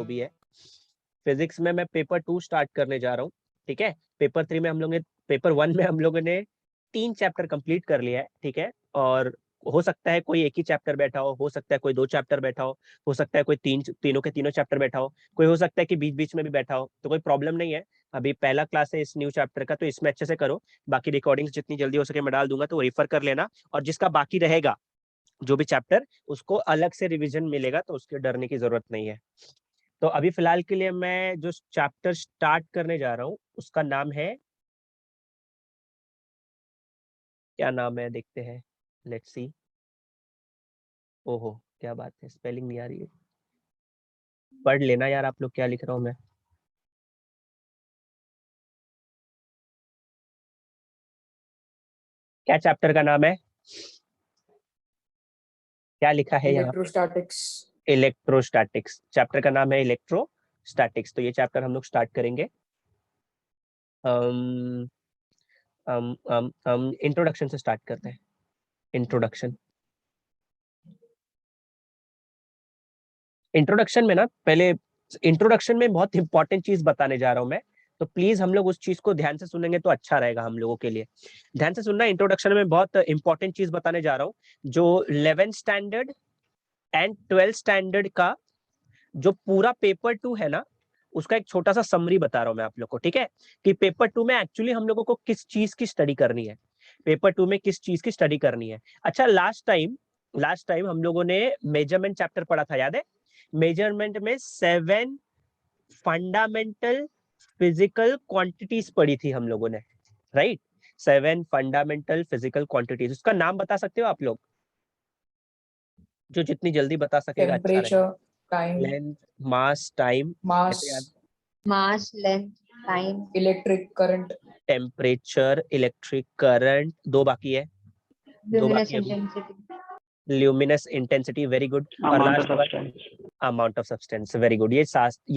जो भी है। फिजिक्स में मैं पेपर 2 स्टार्ट करने जा रहा हूँ, ठीक है। पेपर 3 में हम लोग ने, पेपर 1 में हम लोगों ने 3 चैप्टर कंप्लीट कर लिया है, ठीक है। और हो सकता है कोई एक ही चैप्टर बैठा हो सकता है कोई 2 चैप्टर बैठा हो सकता है कोई तीनों के तीनों चैप्टर बैठा हो, कोई हो सकता है कि बीच बीच में भी बैठा हो, तो कोई प्रॉब्लम नहीं है। अभी पहला क्लास है इस न्यू चैप्टर का, तो इसमें अच्छे से करो। बाकी रिकॉर्डिंग्स जितनी जल्दी हो सके मैं डाल दूंगा, तो रेफर कर लेना। और जिसका बाकी रहेगा जो भी चैप्टर, उसको अलग से रिवीजन मिलेगा, तो उसके डरने की जरूरत नहीं है। तो अभी फिलहाल के लिए मैं जो चैप्टर स्टार्ट करने जा रहा हूँ उसका नाम है, क्या नाम है देखते हैं, लेट्स सी। ओहो क्या बात है, स्पेलिंग नहीं आ रही है। पढ़ लेना यार आप लोग क्या लिख रहा हूँ मैं। क्या चैप्टर का नाम है, क्या लिखा है यहाँ? इलेक्ट्रोस्टैटिक्स। इलेक्ट्रोस्टैटिक्स, चैप्टर का नाम है इलेक्ट्रोस्टैटिक्स। तो ये चैप्टर हम लोग स्टार्ट करेंगे। इंट्रोडक्शन से स्टार्ट करते हैं। इंट्रोडक्शन इंट्रोडक्शन में ना, पहले इंट्रोडक्शन में बहुत इंपॉर्टेंट चीज बताने जा रहा हूं मैं, तो प्लीज हम लोग उस चीज को ध्यान से सुनेंगे तो अच्छा रहेगा हम लोगों के लिए। ध्यान से सुनना, इंट्रोडक्शन में बहुत इंपॉर्टेंट चीज बताने जा रहा हूँ, जो 11th standard and 12th standard का जो पूरा पेपर 2 है ना, उसका एक छोटा सा समरी बता रहा हूं मैं आप लोग को, ठीक है। कि पेपर 2 में एक्चुअली हम लोगों को किस चीज की स्टडी करनी है, पेपर 2 में किस चीज की स्टडी करनी है। अच्छा, लास्ट टाइम हम लोगों ने मेजरमेंट चैप्टर पढ़ा था, याद है? मेजरमेंट में 7 फंडामेंटल फिजिकल क्वांटिटीज पढ़ी थी हम लोगों ने, राइट। 7 फंडामेंटल फिजिकल क्वांटिटीज, उसका नाम बता सकते हो आप लोग? जो जितनी जल्दी बता सकेगा अच्छा रहेगा। Temperature, time, length, mass, time, mass, mass, length, time, electric current, temperature, electric current, दो बाकी है, दो luminous बाकी है। intensity, luminous intensity, very good. और last amount of substance, very good. ये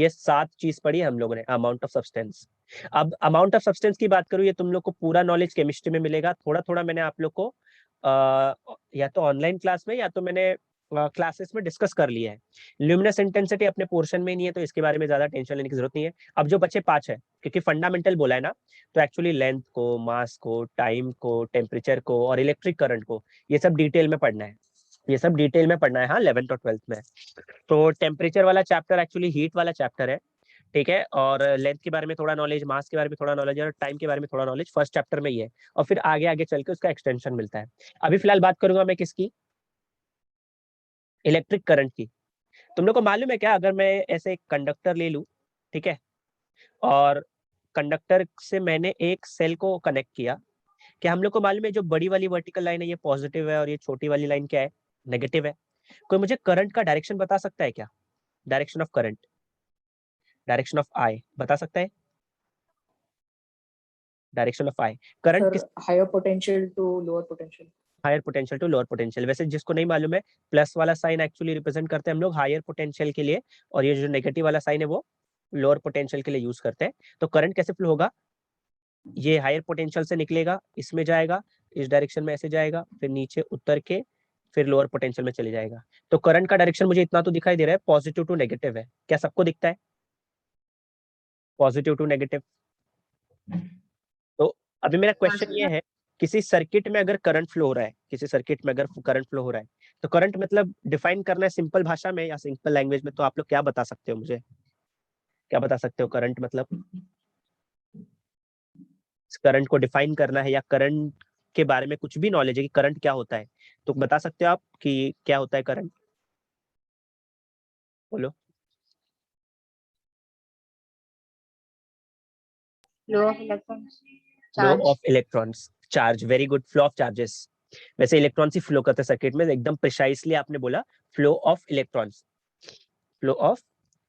7 चीज पढ़ी है हम लोगों ने, अमाउंट ऑफ सब्सटेंस। अब अमाउंट ऑफ सब्सटेंस की बात करूं, ये तुम लोग को पूरा नॉलेज केमिस्ट्री में मिलेगा। थोड़ा थोड़ा मैंने आप लोग को या तो ऑनलाइन क्लास में या तो मैंने क्लासेस में डिस्कस कर लिया है। ल्यूमिनस इंटेंसिटी अपने पोर्शन में नहीं है, तो इसके बारे में ज्यादा टेंशन लेने की जरूरत नहीं है। अब जो बचे 5 है, क्योंकि फंडामेंटल बोला है ना, तो एक्चुअली लेंथ को, मास को, टाइम को, टेम्परेचर को और इलेक्ट्रिक करंट को, ये सब डिटेल में पढ़ना है। ये सब डिटेल में पढ़ना है, हाँ, 11th और 12th में। तो टेम्परेचर वाला चैप्टर एक्चुअली हीट वाला चैप्टर है, ठीक है। और लेंथ के बारे में थोड़ा नॉलेज, मास के बारे में थोड़ा नॉलेज और टाइम के बारे में थोड़ा नॉलेज फर्स्ट चैप्टर में ही है। और फिर आगे आगे चल के उसका एक्सटेंशन मिलता है। अभी फिलहाल बात करूंगा मैं किसकी, इलेक्ट्रिक करंट की। तुम लोग को मालूम है क्या, अगर मैं ऐसे एक कंडक्टर ले लूं, ठीक है, और कंडक्टर से मैंने एक सेल को कनेक्ट किया, क्या हम लोग को मालूम है जो बड़ी वाली वर्टिकल लाइन है ये पॉजिटिव है और ये छोटी वाली लाइन क्या है, नेगेटिव है। कोई मुझे करंट का डायरेक्शन बता सकता है क्या? Direction of current, direction of I बता सकता है? डायरेक्शन ऑफ आई, करंट किस, higher potential to lower potential. Higher potential to lower potential. वैसे जिसको नहीं मालूम है, प्लस वाला साइन एक्चुअली रिप्रेजेंट करते हैं हम लोग हायर पोटेंशियल के लिए, और ये जो नेगेटिव वाला साइन है वो लोअर पोटेंशियल के लिए यूज करते हैं। तो करंट कैसे फ्लो होगा, ये हायर पोटेंशियल से निकलेगा, इसमें जाएगा, इस डायरेक्शन में ऐसे जाएगा, फिर नीचे उतर के फिर लोअर पोटेंशियल में चले जाएगा। तो करंट का डायरेक्शन मुझे इतना तो दिखाई दे रहा है, पॉजिटिव टू नेगेटिव है। क्या सबको दिखता है? Positive to negative. तो अभी मेरा क्वेश्चन ये है, किसी सर्किट में अगर करंट फ्लो हो रहा है, किसी सर्किट में अगर करंट फ्लो हो रहा है, तो करंट मतलब डिफाइन करना है सिंपल भाषा में या सिंपल लैंग्वेज में, तो आप लोग क्या बता सकते हो मुझे? क्या बता सकते हो करंट मतलब? करंट को डिफाइन करना है या करंट के बारे में कुछ भी नॉलेज है कि करंट क्या होता है, तो बता सकते हो आप कि क्या होता है करंट? बोलो। flow of electrons, flow charge, of electrons, charge, very good, flow of charges. वैसे इलेक्ट्रॉन्स ही फ्लो करते हैं सर्किट में, एकदम प्रिसाइसली आपने बोला, flow of electrons, flow of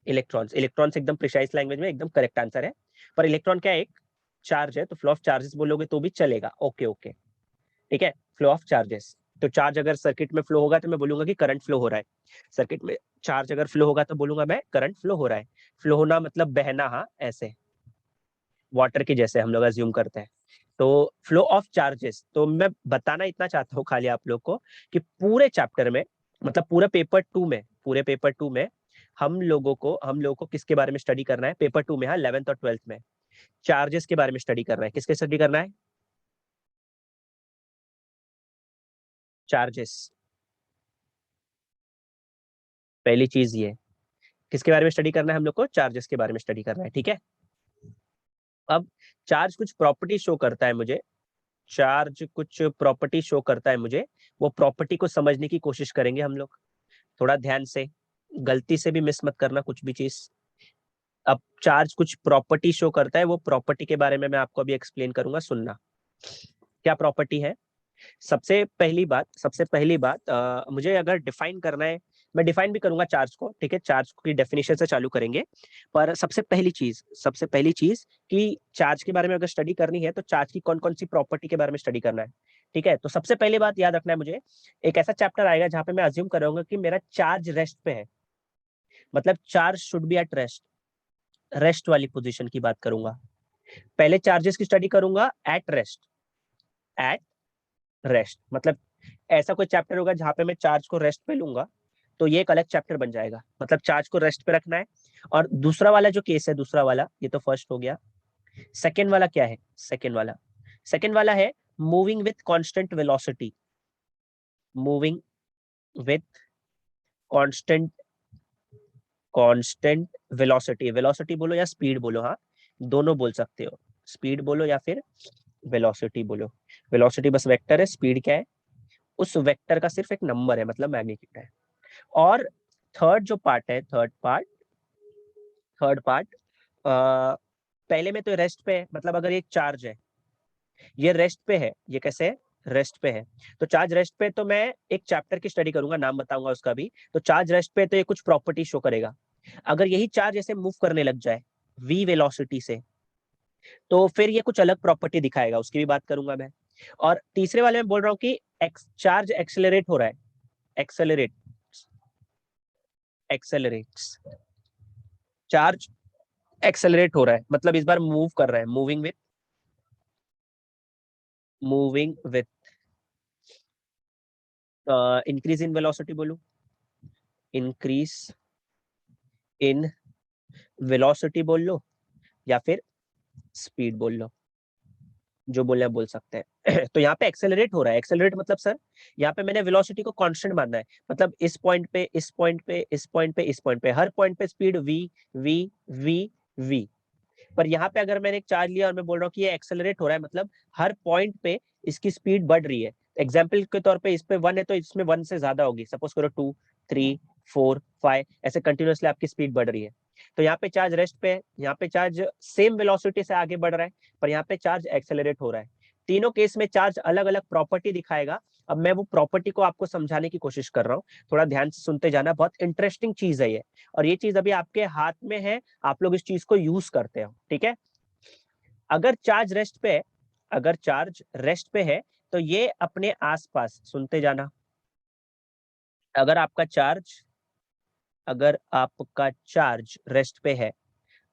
electrons. Electrons एकदम प्रिसाइज लैंग्वेज में एकदम करेक्ट आंसर है। पर इलेक्ट्रॉन क्या है, एक चार्ज है, तो फ्लो ऑफ चार्जेस बोलोगे तो भी चलेगा, ओके ओके, ठीक है। फ्लो ऑफ चार्जेस, तो चार्ज अगर सर्किट में फ्लो होगा तो मैं बोलूंगा कि करंट फ्लो हो रहा है। सर्किट में चार्ज अगर फ्लो होगा तो बोलूंगा मैं करंट फ्लो हो रहा है। फ्लो होना मतलब बहना, हाँ, ऐसे वाटर की जैसे हम लोग अज्यूम करते हैं। तो फ्लो ऑफ चार्जेस, तो मैं बताना इतना चाहता हूँ खाली आप लोग को कि पूरे चैप्टर में, मतलब पूरे पेपर 2 में हम लोगों को किसके बारे में स्टडी करना है पेपर 2 में, हाँ 11th और 12th में चार्जेस के बारे में स्टडी करना है। किसके स्टडी करना है? चार्जेस। पहली चीज ये किसके बारे में स्टडी करना है हम लोग को? चार्जेस के बारे में स्टडी करना है, ठीक है। अब चार्ज कुछ प्रॉपर्टी शो करता है मुझे, चार्ज कुछ प्रॉपर्टी शो करता है मुझे, वो प्रॉपर्टी को समझने की कोशिश करेंगे हम लोग थोड़ा ध्यान से, गलती से भी मिस मत करना कुछ भी चीज। अब चार्ज कुछ प्रॉपर्टी शो करता है, वो प्रॉपर्टी के बारे में मैं आपको अभी एक्सप्लेन करूंगा, सुनना। क्या प्रॉपर्टी है? सबसे पहली बात मुझे अगर डिफाइन करना है, मैं डिफाइन भी करूंगा चार्ज को, ठीक है, चार्ज की डेफिनेशन से चालू करेंगे। पर सबसे पहली चीज कि चार्ज के बारे में अगर स्टडी करनी है तो चार्ज की कौन कौन सी प्रॉपर्टी के बारे में स्टडी करना है, ठीक है। तो सबसे पहली बात याद रखना है मुझे, एक ऐसा चैप्टर आएगा जहां पे मैं अज्यूम करूंगा कि मेरा चार्ज रेस्ट पे है, मतलब charge should be at rest, rest वाली पोजीशन की बात करूंगा। पहले चार्जेस की स्टडी करूंगा एट रेस्ट, एट रेस्ट मतलब ऐसा कोई चैप्टर होगा जहां पे मैं चार्ज को रेस्ट पे लूंगा, तो ये एक अलग चैप्टर बन जाएगा, मतलब चार्ज को रेस्ट पे रखना है। और दूसरा वाला जो केस है, दूसरा वाला, ये तो फर्स्ट हो गया। सेकेंड वाला क्या है? सेकेंड वाला है moving with constant velocity, moving with constant constant velocity, velocity बोलो या स्पीड बोलो, हाँ दोनों बोल सकते हो, स्पीड बोलो या फिर वेलोसिटी बोलो। वेलोसिटी बस वेक्टर है, स्पीड क्या है? उस वेक्टर का सिर्फ एक नंबर है, मतलब मैग्नीट्यूड है। और थर्ड जो पार्ट है, थर्ड पार्ट पहले में तो रेस्ट पे है, मतलब अगर ये चार्ज है, ये रेस्ट पे है, ये कैसे है? रेस्ट पे है। तो चार्ज रेस्ट पे तो मैं एक चैप्टर की स्टडी करूंगा, नाम बताऊंगा उसका भी। तो चार्ज रेस्ट पे तो ये कुछ प्रॉपर्टी शो करेगा। अगर यही चार्ज ऐसे मूव करने लग जाए v वेलोसिटी से, तो फिर ये कुछ अलग प्रॉपर्टी दिखाएगा, उसकी भी बात करूंगा मैं। और तीसरे वाले में बोल रहा हूँ कि चार्ज एक्सेलरेट हो रहा है, एक्सेलरेट एक्सेलरेट्स, चार्ज एक्सेलरेट हो रहा है, मतलब इस बार मूव कर रहा है, moving with increase in velocity बोलो, इंक्रीज इन वेलोसिटी बोल लो या फिर स्पीड बोल लो, जो बोलना है बोल सकते हैं। तो यहाँ पे एक्सेलरेट हो रहा है, एक्सेलरेट मतलब सर यहाँ पे मैंने वेलोसिटी को कांस्टेंट मानना है, मतलब इस पॉइंट पे, इस पॉइंट पे, इस पॉइंट पे, इस पॉइंट पे, हर पॉइंट पे speed v v v v। पर यहाँ पे अगर मैंने एक चार्ज लिया और मैं बोल रहा हूँ कि ये एक्सेलरेट हो रहा है, मतलब हर पॉइंट पे इसकी स्पीड बढ़ रही है। एग्जाम्पल के तौर पे इस पे 1 है तो इसमें 1 से ज्यादा होगी, सपोज करो 2 3 4 5, ऐसे कंटिन्यूअसली आपकी स्पीड बढ़ रही है। तो यहाँ पे चार्ज रेस्ट पे है, यहाँ पे चार्ज सेम वेलोसिटी से आगे बढ़ रहा है, पर यहाँ पे चार्ज एक्सेलरेट हो रहा है। तीनों केस में चार्ज अलग अलग प्रॉपर्टी दिखाएगा। अब मैं वो प्रॉपर्टी को आपको समझाने की कोशिश कर रहा हूँ, थोड़ा ध्यान से सुनते जाना, बहुत इंटरेस्टिंग चीज है ये, और ये चीज अभी आपके हाथ में है, आप लोग इस चीज को यूज करते हो, ठीक है। अगर चार्ज रेस्ट पे है, अगर चार्ज रेस्ट पे है तो ये अपने आसपास, सुनते जाना, अगर आपका चार्ज अगर आपका चार्ज रेस्ट पे है,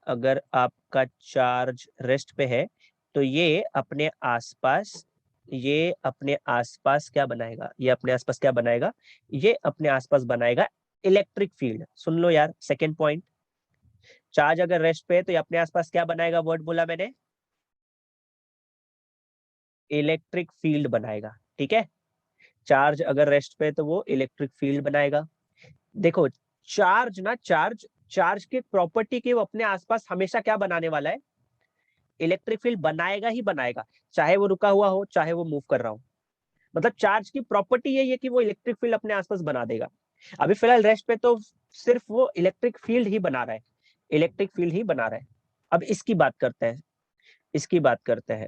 अगर आपका चार्ज रेस्ट पे है, तो ये अपने आसपास, ये अपने आसपास क्या बनाएगा, ये अपने आसपास क्या बनाएगा, ये अपने आसपास बनाएगा इलेक्ट्रिक फील्ड। सुन लो यार, सेकेंड पॉइंट, चार्ज अगर रेस्ट पे है तो ये अपने आसपास क्या बनाएगा, वर्ड बोला मैंने, इलेक्ट्रिक फील्ड बनाएगा, ठीक है। चार्ज अगर रेस्ट पे है तो वो इलेक्ट्रिक फील्ड बनाएगा। देखो चार्ज ना, चार्ज की प्रॉपर्टी की वो अपने आसपास हमेशा क्या बनाने वाला है, इलेक्ट्रिक फील्ड बनाएगा ही बनाएगा, चाहे वो रुका हुआ हो चाहे वो मूव कर रहा हो। मतलब चार्ज की प्रॉपर्टी यही है कि वो इलेक्ट्रिक फील्ड अपने आसपास बना देगा। अभी फिलहाल रेस्ट पे तो सिर्फ वो इलेक्ट्रिक फील्ड ही बना रहा है, इलेक्ट्रिक फील्ड ही बना रहा है। अब इसकी बात करते हैं, इसकी बात करते हैं।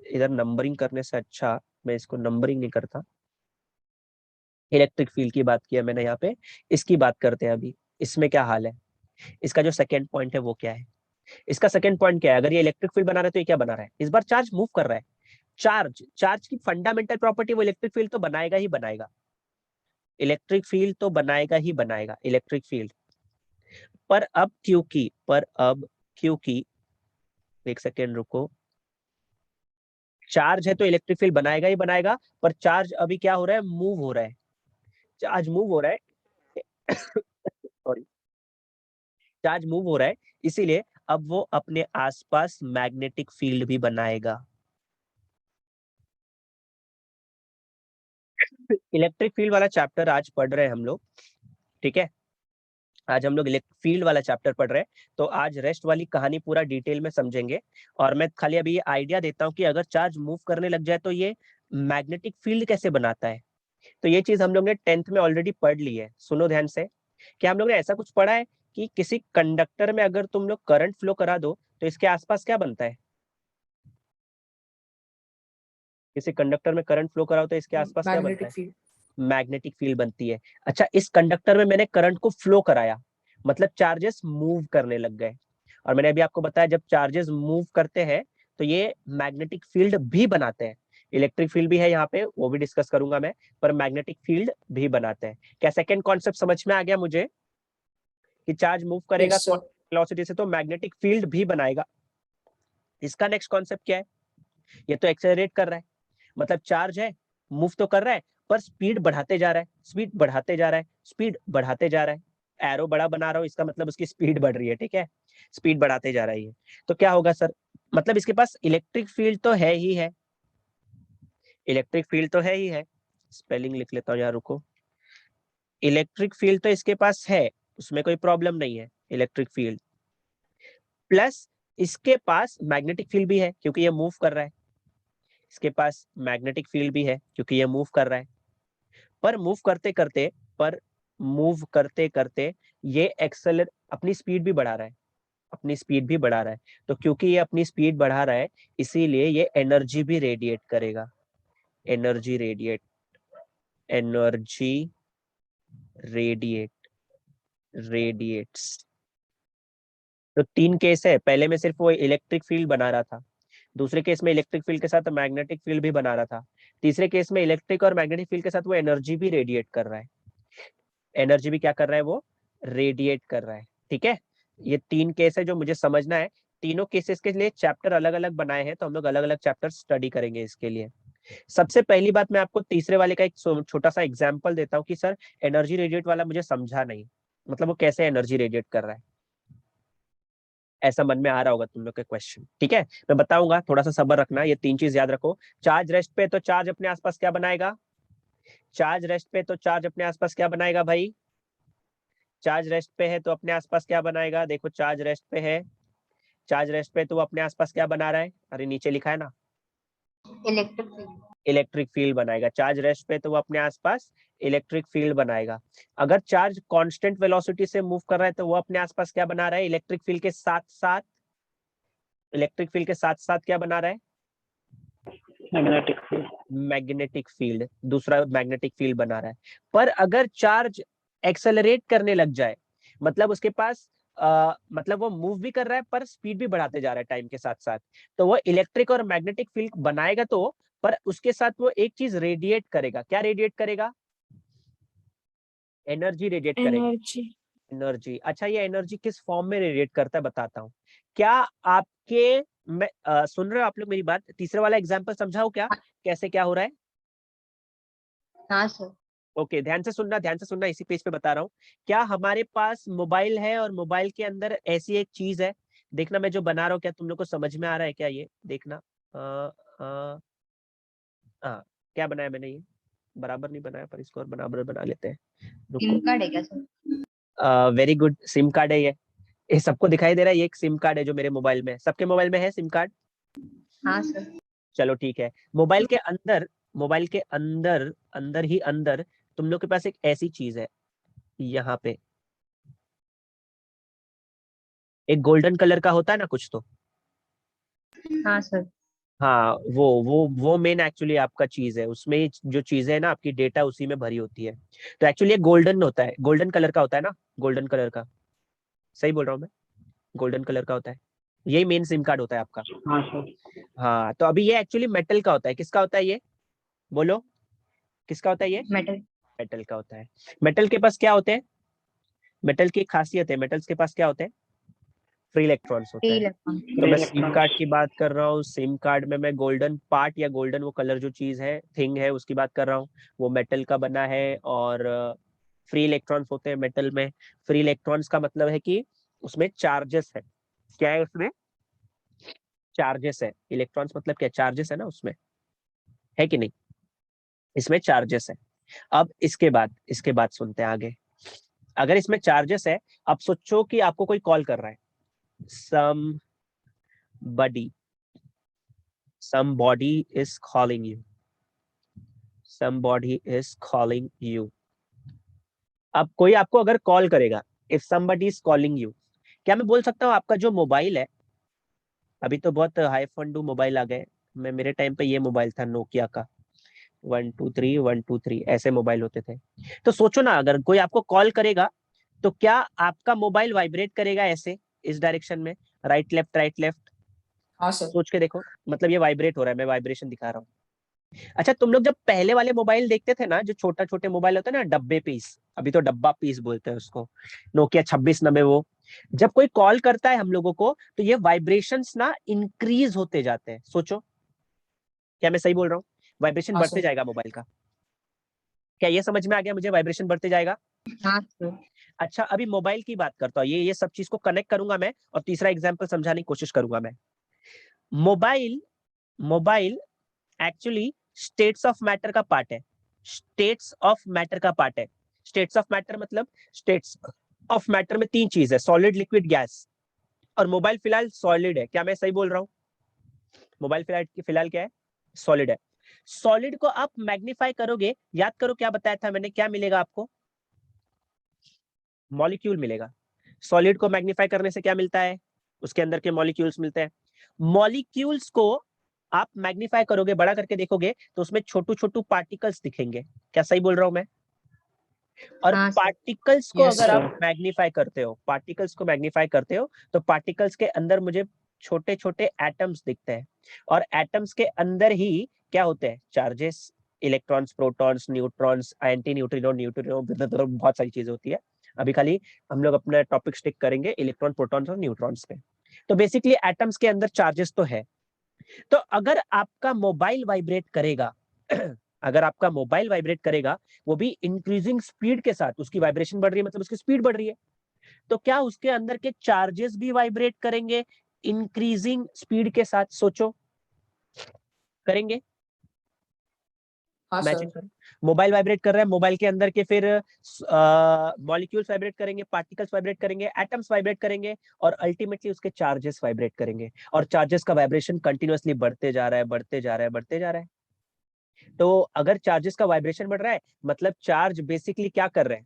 इधर नंबरिंग करने से अच्छा मैं इसको नंबरिंग नहीं करता, इलेक्ट्रिक फील्ड की बात किया मैंने यहाँ पे, इसकी बात करते हैं अभी, इसमें क्या हाल है। इसका जो सेकेंड पॉइंट है वो क्या है, इसका सेकेंड पॉइंट क्या है, अगर ये इलेक्ट्रिक फील्ड बना रहा है तो ये क्या बना रहा है, इस बार चार्ज मूव कर रहा है। चार्ज की फंडामेंटल प्रॉपर्टी वो इलेक्ट्रिक फील्ड तो बनाएगा ही बनाएगा, इलेक्ट्रिक फील्ड तो बनाएगा ही बनाएगा, इलेक्ट्रिक फील्ड। पर अब क्योंकि एक सेकेंड रुको, चार्ज है तो इलेक्ट्रिक फील्ड बनाएगा ही बनाएगा, पर चार्ज अभी क्या हो रहा है, मूव हो रहा है, चार्ज मूव हो रहा है। सॉरी, चार्ज मूव हो रहा है, इसीलिए अब वो अपने आसपास मैग्नेटिक फील्ड भी बनाएगा। इलेक्ट्रिक फील्ड वाला चैप्टर आज पढ़ रहे हैं हम लोग, ठीक है। आज हम लोग इलेक्ट्रिक फील्ड वाला चैप्टर पढ़ रहे हैं, तो आज रेस्ट वाली कहानी पूरा डिटेल में समझेंगे। और मैं खाली अभी ये आइडिया देता हूँ कि अगर चार्ज मूव करने लग जाए तो ये मैग्नेटिक फील्ड कैसे बनाता है। तो ये चीज हम लोग ने 10th में ऑलरेडी पढ़ ली है, सुनो ध्यान से। क्या हम लोग ने ऐसा कुछ पढ़ा है कि किसी कंडक्टर में अगर तुम लोग करंट फ्लो करा दो तो इसके आसपास क्या बनता है? किसी कंडक्टर में करंट फ्लो कराओ तो इसके आसपास क्या बनता मैग्नेटिक है? फील्ड। मैग्नेटिक फील्ड बनती है। अच्छा, इस कंडक्टर में मैंने करंट को फ्लो कराया, मतलब चार्जेस मूव करने लग गए। और मैंने अभी आपको बताया जब चार्जेस मूव करते हैं तो ये मैग्नेटिक फील्ड भी बनाते हैं। इलेक्ट्रिक फील्ड भी है यहाँ पे, वो भी डिस्कस करूंगा मैं, पर मैग्नेटिक फील्ड भी बनाते हैं। क्या सेकेंड कॉन्सेप्ट समझ में आ गया मुझे कि चार्ज मूव करेगा यस सर। वेलोसिटी से तो मैग्नेटिक फील्ड भी बनाएगा। इसका नेक्स्ट कॉन्सेप्ट क्या है? ये तो एक्सेलरेट कर रहा है, मतलब चार्ज है, मूव तो कर रहा है, पर स्पीड बढ़ाते जा रहा है, स्पीड बढ़ाते जा रहा है, स्पीड बढ़ाते जा रहा है। एरो बड़ा बना रहा हूं, इसका मतलब उसकी स्पीड बढ़ रही है, ठीक है। स्पीड बढ़ाते जा रहा है ये। तो क्या होगा सर? मतलब इसके पास इलेक्ट्रिक फील्ड तो है ही है, इलेक्ट्रिक फील्ड तो है ही है। स्पेलिंग लिख लेता हूँ यार, रुको। इलेक्ट्रिक फील्ड तो इसके पास है, उसमें कोई प्रॉब्लम नहीं है, इलेक्ट्रिक फील्ड प्लस इसके पास मैग्नेटिक फील्ड भी है क्योंकि ये मूव कर रहा है। इसके पास मैग्नेटिक फील्ड भी है क्योंकि ये मूव कर रहा है। पर मूव करते करते ये एक्सेलर अपनी स्पीड भी बढ़ा रहा है, अपनी स्पीड भी बढ़ा रहा है। तो क्योंकि ये अपनी स्पीड बढ़ा रहा है, इसीलिए ये एनर्जी भी रेडिएट करेगा। Energy radiate, energy radiate, radiates. तो 3 केस है, पहले में सिर्फ वो इलेक्ट्रिक फील्ड बना रहा था, दूसरे केस में इलेक्ट्रिक फील्ड के साथ मैग्नेटिक फील्ड भी बना रहा था, तीसरे केस में इलेक्ट्रिक और मैग्नेटिक फील्ड के साथ वो एनर्जी भी रेडिएट कर रहा है। एनर्जी भी क्या कर रहा है? वो रेडिएट कर रहा है, ठीक है। ये 3 केस है जो मुझे समझना है। तीनों केसेस के लिए चैप्टर अलग अलग बनाए हैं, तो हम लोग अलग अलग चैप्टर स्टडी करेंगे इसके लिए। सबसे पहली बात, मैं आपको तीसरे वाले का एक छोटा सा एग्जांपल देता हूँ कि सर एनर्जी रेडिएट वाला मुझे समझा नहीं, मतलब वो कैसे एनर्जी रेडिएट कर रहा है। ऐसा मन में आ रहा होगा तुम लोग के क्वेश्चन, ठीक है। मैं बताऊंगा, थोड़ा सा सब्र रखना, ये 3 चीज याद रखो। चार्ज रेस्ट पे तो चार्ज अपने आसपास क्या बनाएगा? चार्ज रेस्ट पे तो चार्ज अपने आसपास क्या बनाएगा भाई? चार्ज रेस्ट पे है तो अपने आसपास क्या बनाएगा? देखो चार्ज रेस्ट पे है, चार्ज रेस्ट पे तो वो अपने आसपास क्या बना रहा है? अरे नीचे लिखा है ना, इलेक्ट्रिक फील्ड। इलेक्ट्रिक फील्ड बनाएगा। चार्ज रेस्ट पे तो वो अपने आसपास इलेक्ट्रिक फील्ड बनाएगा। अगर चार्ज कांस्टेंट वेलोसिटी से मूव कर रहा है तो वो अपने आसपास क्या बना रहा है? इलेक्ट्रिक फील्ड के साथ साथ, इलेक्ट्रिक फील्ड के साथ साथ क्या बना रहा है? Magnetic field. मैग्नेटिक फील्ड, दूसरा मैग्नेटिक फील्ड बना रहा है। पर अगर चार्ज एक्सेलरेट करने लग जाए, मतलब उसके पास मतलब वो मूव भी कर रहा है पर स्पीड भी बढ़ाते जा रहा है टाइम के साथ साथ, तो वो इलेक्ट्रिक और मैग्नेटिक फील्ड बनाएगा तो, पर उसके साथ वो एक चीज रेडिएट करेगा। क्या रेडिएट करेगा? एनर्जी रेडिएट करेगा। एनर्जी। एनर्जी। अच्छा, ये एनर्जी किस फॉर्म में रेडिएट करता है बताता हूँ। क्या आपके मैं सुन रहे हो आप लोग मेरी बात? तीसरे वाला एग्जांपल समझाओ क्या, कैसे क्या हो रहा है? हाँ सर। ओके, ध्यान से सुनना, ध्यान से सुनना, इसी पेज पे बता रहा हूँ। क्या हमारे पास मोबाइल है और मोबाइल के अंदर ऐसी एक चीज है, देखना मैं जो बना रहा हूँ क्या तुम लोग को समझ में आ रहा है क्या? ये देखना। क्या बनाया मैंने? ये बराबर नहीं बनाया, पर इसको और बराबर बना लेते हैं, सिम रुको। कार्ड है क्या sir? Very good, SIM card है ये सबको दिखाई दे रहा है? ये एक सिम कार्ड है जो मेरे मोबाइल में है, सबके मोबाइल में है सिम कार्ड? हाँ सर। चलो ठीक है। मोबाइल के अंदर, मोबाइल के अंदर, अंदर ही अंदर तुम लोग के पास एक ऐसी चीज है, यहाँ पे एक गोल्डन कलर का होता है ना कुछ तो। हाँ सर। हाँ, वो मेन एक्चुअली आपका चीज है, उसमें जो चीजें है ना आपकी, डेटा उसी में भरी होती है। तो एक्चुअली ये गोल्डन होता है, गोल्डन कलर का होता है ना, गोल्डन कलर का। सही बोल रहा हूँ मैं? गोल्डन कलर का होता है, यही मेन सिम कार्ड होता है आपका। हाँ सर। हाँ, तो अभी ये एक्चुअली मेटल का होता है। किसका होता है ये? बोलो, किसका होता है ये? मेटल। मेटल का होता है। मेटल के पास क्या होते हैं? मेटल की एक खासियत है, मेटल्स के पास क्या होते हैं? फ्री इलेक्ट्रॉन्स होते फ्री हैं। इलेक्ट्रॉन। तो फ्री मैं सिम कार्ड इलेक्ट्रॉन्स। की बात कर रहा हूँ, सिम कार्ड में मैं गोल्डन पार्ट या गोल्डन वो कलर जो चीज है, थिंग है, उसकी बात कर रहा हूँ। वो मेटल का बना है और फ्री इलेक्ट्रॉन्स होते हैं मेटल में। फ्री इलेक्ट्रॉन्स का मतलब है कि उसमें चार्जेस है। क्या है उसमें? चार्जेस है। इलेक्ट्रॉन्स मतलब क्या? चार्जेस है ना उसमें, है कि नहीं? इसमें चार्जेस है। अब इसके बाद सुनते हैं आगे। अगर इसमें चार्जेस है, अब सोचो कि आपको कोई कॉल कर रहा है, somebody is calling you, somebody is calling you। अब कोई आपको अगर कॉल करेगा, if somebody is calling you, क्या मैं बोल सकता हूँ आपका जो मोबाइल है, अभी तो बहुत हाई फंडू मोबाइल आ गए, मैं मेरे टाइम पे ये मोबाइल था नोकिया का 123 ऐसे मोबाइल होते थे। तो सोचो ना, अगर कोई आपको कॉल करेगा तो क्या आपका मोबाइल वाइब्रेट करेगा ऐसे, इस डायरेक्शन में, राइट लेफ्ट? हाँ सर। सोच के देखो, मतलब ये वाइब्रेट हो रहा है, मैं वाइब्रेशन दिखा रहा हूँ। अच्छा, तुम लोग जब पहले वाले मोबाइल देखते थे ना, जो छोटे मोबाइल होते हैं ना, डब्बे पीस, अभी तो डब्बा पीस बोलते हैं उसको, नोकिया 2690, वो जब कोई कॉल करता है हम लोगों को तो ये वाइब्रेशंस ना इंक्रीज होते जाते हैं। सोचो, क्या मैं सही बोल रहा हूँ? वाइब्रेशन हाँ बढ़ते सर। जाएगा मोबाइल का। क्या ये समझ में आ गया मुझे? वाइब्रेशन बढ़ते जाएगा। हाँ सर। अच्छा, अभी मोबाइल की बात करता हूँ, ये सब चीज को कनेक्ट करूंगा मैं, और तीसरा एग्जांपल समझाने की कोशिश करूंगा मैं। Mobile mobile actually states of matter का पार्ट है। स्टेट्स ऑफ मैटर का पार्ट है। स्टेट्स ऑफ मैटर मतलब, स्टेट्स ऑफ मैटर में 3 चीज है, सॉलिड, लिक्विड, गैस। और मोबाइल फिलहाल सॉलिड है। क्या मैं सही बोल रहा हूँ? मोबाइल फिलहाल क्या है? सॉलिड है। सॉलिड को आप मैग्नीफाई करोगे, याद करो क्या बताया था मैंने, क्या मिलेगा आपको? मॉलिक्यूल मिलेगा। सॉलिड को मैग्नीफाई करने से क्या मिलता है? उसके अंदर के मॉलिक्यूल्स मिलते हैं। मॉलिक्यूल्स को आप मैग्नीफाई करोगे, बड़ा करके देखोगे तो उसमें छोटू पार्टिकल्स दिखेंगे। क्या सही बोल रहा हूं मैं? और हाँ सर। पार्टिकल्स को Yes, अगर आप sir. मैग्नीफाई करते हो, तो पार्टिकल्स के अंदर मुझे छोटे छोटे एटम्स दिखते हैं। और एटम्स के अंदर ही क्या होते हैं? Charges, electrons, protons, neutrons, anti neutrino, बहुत सारी चीजें होती है। अभी खाली हम लोग अपना टॉपिक स्टिक करेंगे इलेक्ट्रॉन, प्रोटॉन्स और न्यूट्रॉन्स पे। तो बेसिकली एटम्स के अंदर चार्जेस तो है। तो अगर आपका मोबाइल वाइब्रेट करेगा अगर आपका मोबाइल वाइब्रेट करेगा, वो भी इंक्रीजिंग स्पीड के साथ, उसकी वाइब्रेशन बढ़ रही है मतलब उसकी स्पीड बढ़ रही है, तो क्या उसके अंदर के चार्जेस भी वाइब्रेट करेंगे इंक्रीजिंग स्पीड के साथ? सोचो, करेंगे? हाँ मैचिंग सर। करो। मोबाइल वाइब्रेट कर रहा है, मोबाइल के अंदर के फिर मॉलिक्यूल्स वाइब्रेट करेंगे, पार्टिकल्स वाइब्रेट करेंगे, एटम्स वाइब्रेट करेंगे, और अल्टीमेटली उसके चार्जेस वाइब्रेट करेंगे। और चार्जेस का वाइब्रेशन कंटिन्यूअसली बढ़ते जा रहा है, बढ़ते जा रहा है। तो अगर चार्जेस का वाइब्रेशन बढ़ रहा है, मतलब चार्ज बेसिकली क्या कर रहे हैं?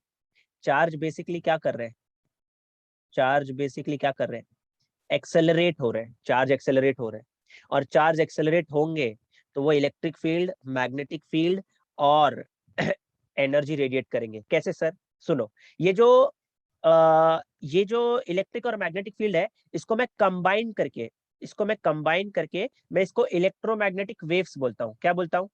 चार्ज बेसिकली क्या कर रहे हैं? चार्ज बेसिकली क्या कर रहे हैं? एक्सेलरेट हो रहे हैं। चार्ज एक्सेलरेट हो रहे हैं, और चार्ज एक्सेलरेट होंगे तो वो इलेक्ट्रिक फील्ड, मैग्नेटिक फील्ड और एनर्जी रेडिएट करेंगे। कैसे सर? सुनो, ये जो ये जो इलेक्ट्रिक और मैग्नेटिक फील्ड है, इसको मैं कंबाइन करके मैं इसको इलेक्ट्रोमैग्नेटिक वेव्स बोलता हूँ। क्या बोलता हूँ?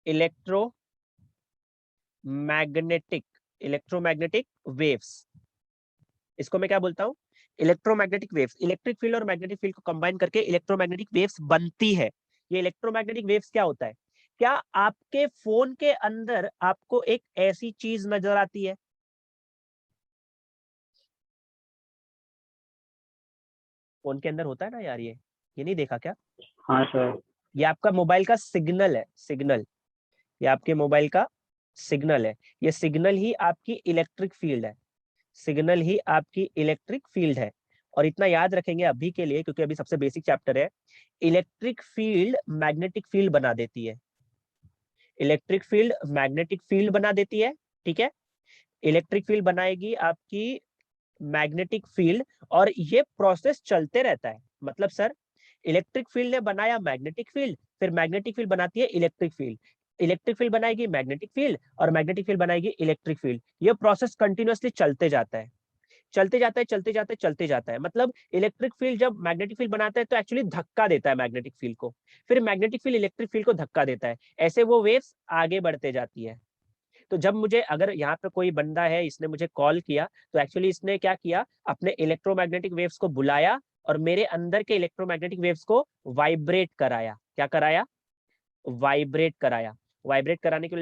Electromagnetic waves. इसको मैं क्या बोलता हूँ? Electromagnetic waves. इलेक्ट्रिक फील्ड और मैग्नेटिक फील्ड को कंबाइन करके इलेक्ट्रोमैग्नेटिक वेव्स बनती है। ये इलेक्ट्रोमैग्नेटिक वेव्स क्या होता है? क्या आपके फोन के अंदर आपको एक ऐसी चीज नजर आती है? फोन के अंदर होता है ना यार, ये नहीं देखा क्या? हाँ सर. ये आपका मोबाइल का सिग्नल है, सिग्नल। ये आपके मोबाइल का सिग्नल है। ये सिग्नल ही आपकी इलेक्ट्रिक फील्ड है। सिग्नल ही आपकी इलेक्ट्रिक फील्ड है। और इतना याद रखेंगे अभी के लिए, क्योंकि अभी सबसे बेसिक चैप्टर है। इलेक्ट्रिक फील्ड मैग्नेटिक फील्ड बना देती है। इलेक्ट्रिक फील्ड मैग्नेटिक फील्ड बना देती है। ठीक है? इलेक्ट्रिक फील्ड बनाएगी आपकी मैग्नेटिक फील्ड, और ये प्रोसेस चलते रहता है। मतलब सर, इलेक्ट्रिक फील्ड ने बनाया मैग्नेटिक फील्ड, फिर मैग्नेटिक फील्ड बनाती है इलेक्ट्रिक फील्ड, इलेक्ट्रिक फील्ड बनाएगी मैग्नेटिक फील्ड, और मैग्नेटिक फील्ड बनाएगी इलेक्ट्रिक फील्ड। ये प्रोसेस कंटिन्यूअसली चलते जाता है, चलते जाता है। मतलब इलेक्ट्रिक फील्ड जब मैग्नेटिक फील्ड बनाता है तो एक्चुअली धक्का देता है मैग्नेटिक फील्ड को, फिर मैग्नेटिक फील्ड इलेक्ट्रिक फील्ड को धक्का देता है। ऐसे वो वेव्स आगे बढ़ते जाती है। तो जब मुझे, अगर यहाँ पे कोई बंदा है, इसने मुझे कॉल किया, तो एक्चुअली इसने क्या किया? अपने इलेक्ट्रोमैग्नेटिक वेव्स को बुलाया और मेरे अंदर के इलेक्ट्रोमैग्नेटिक वेव्स को वाइब्रेट कराया। क्या कराया? वाइब्रेट कराया। वाइब्रेट कराने की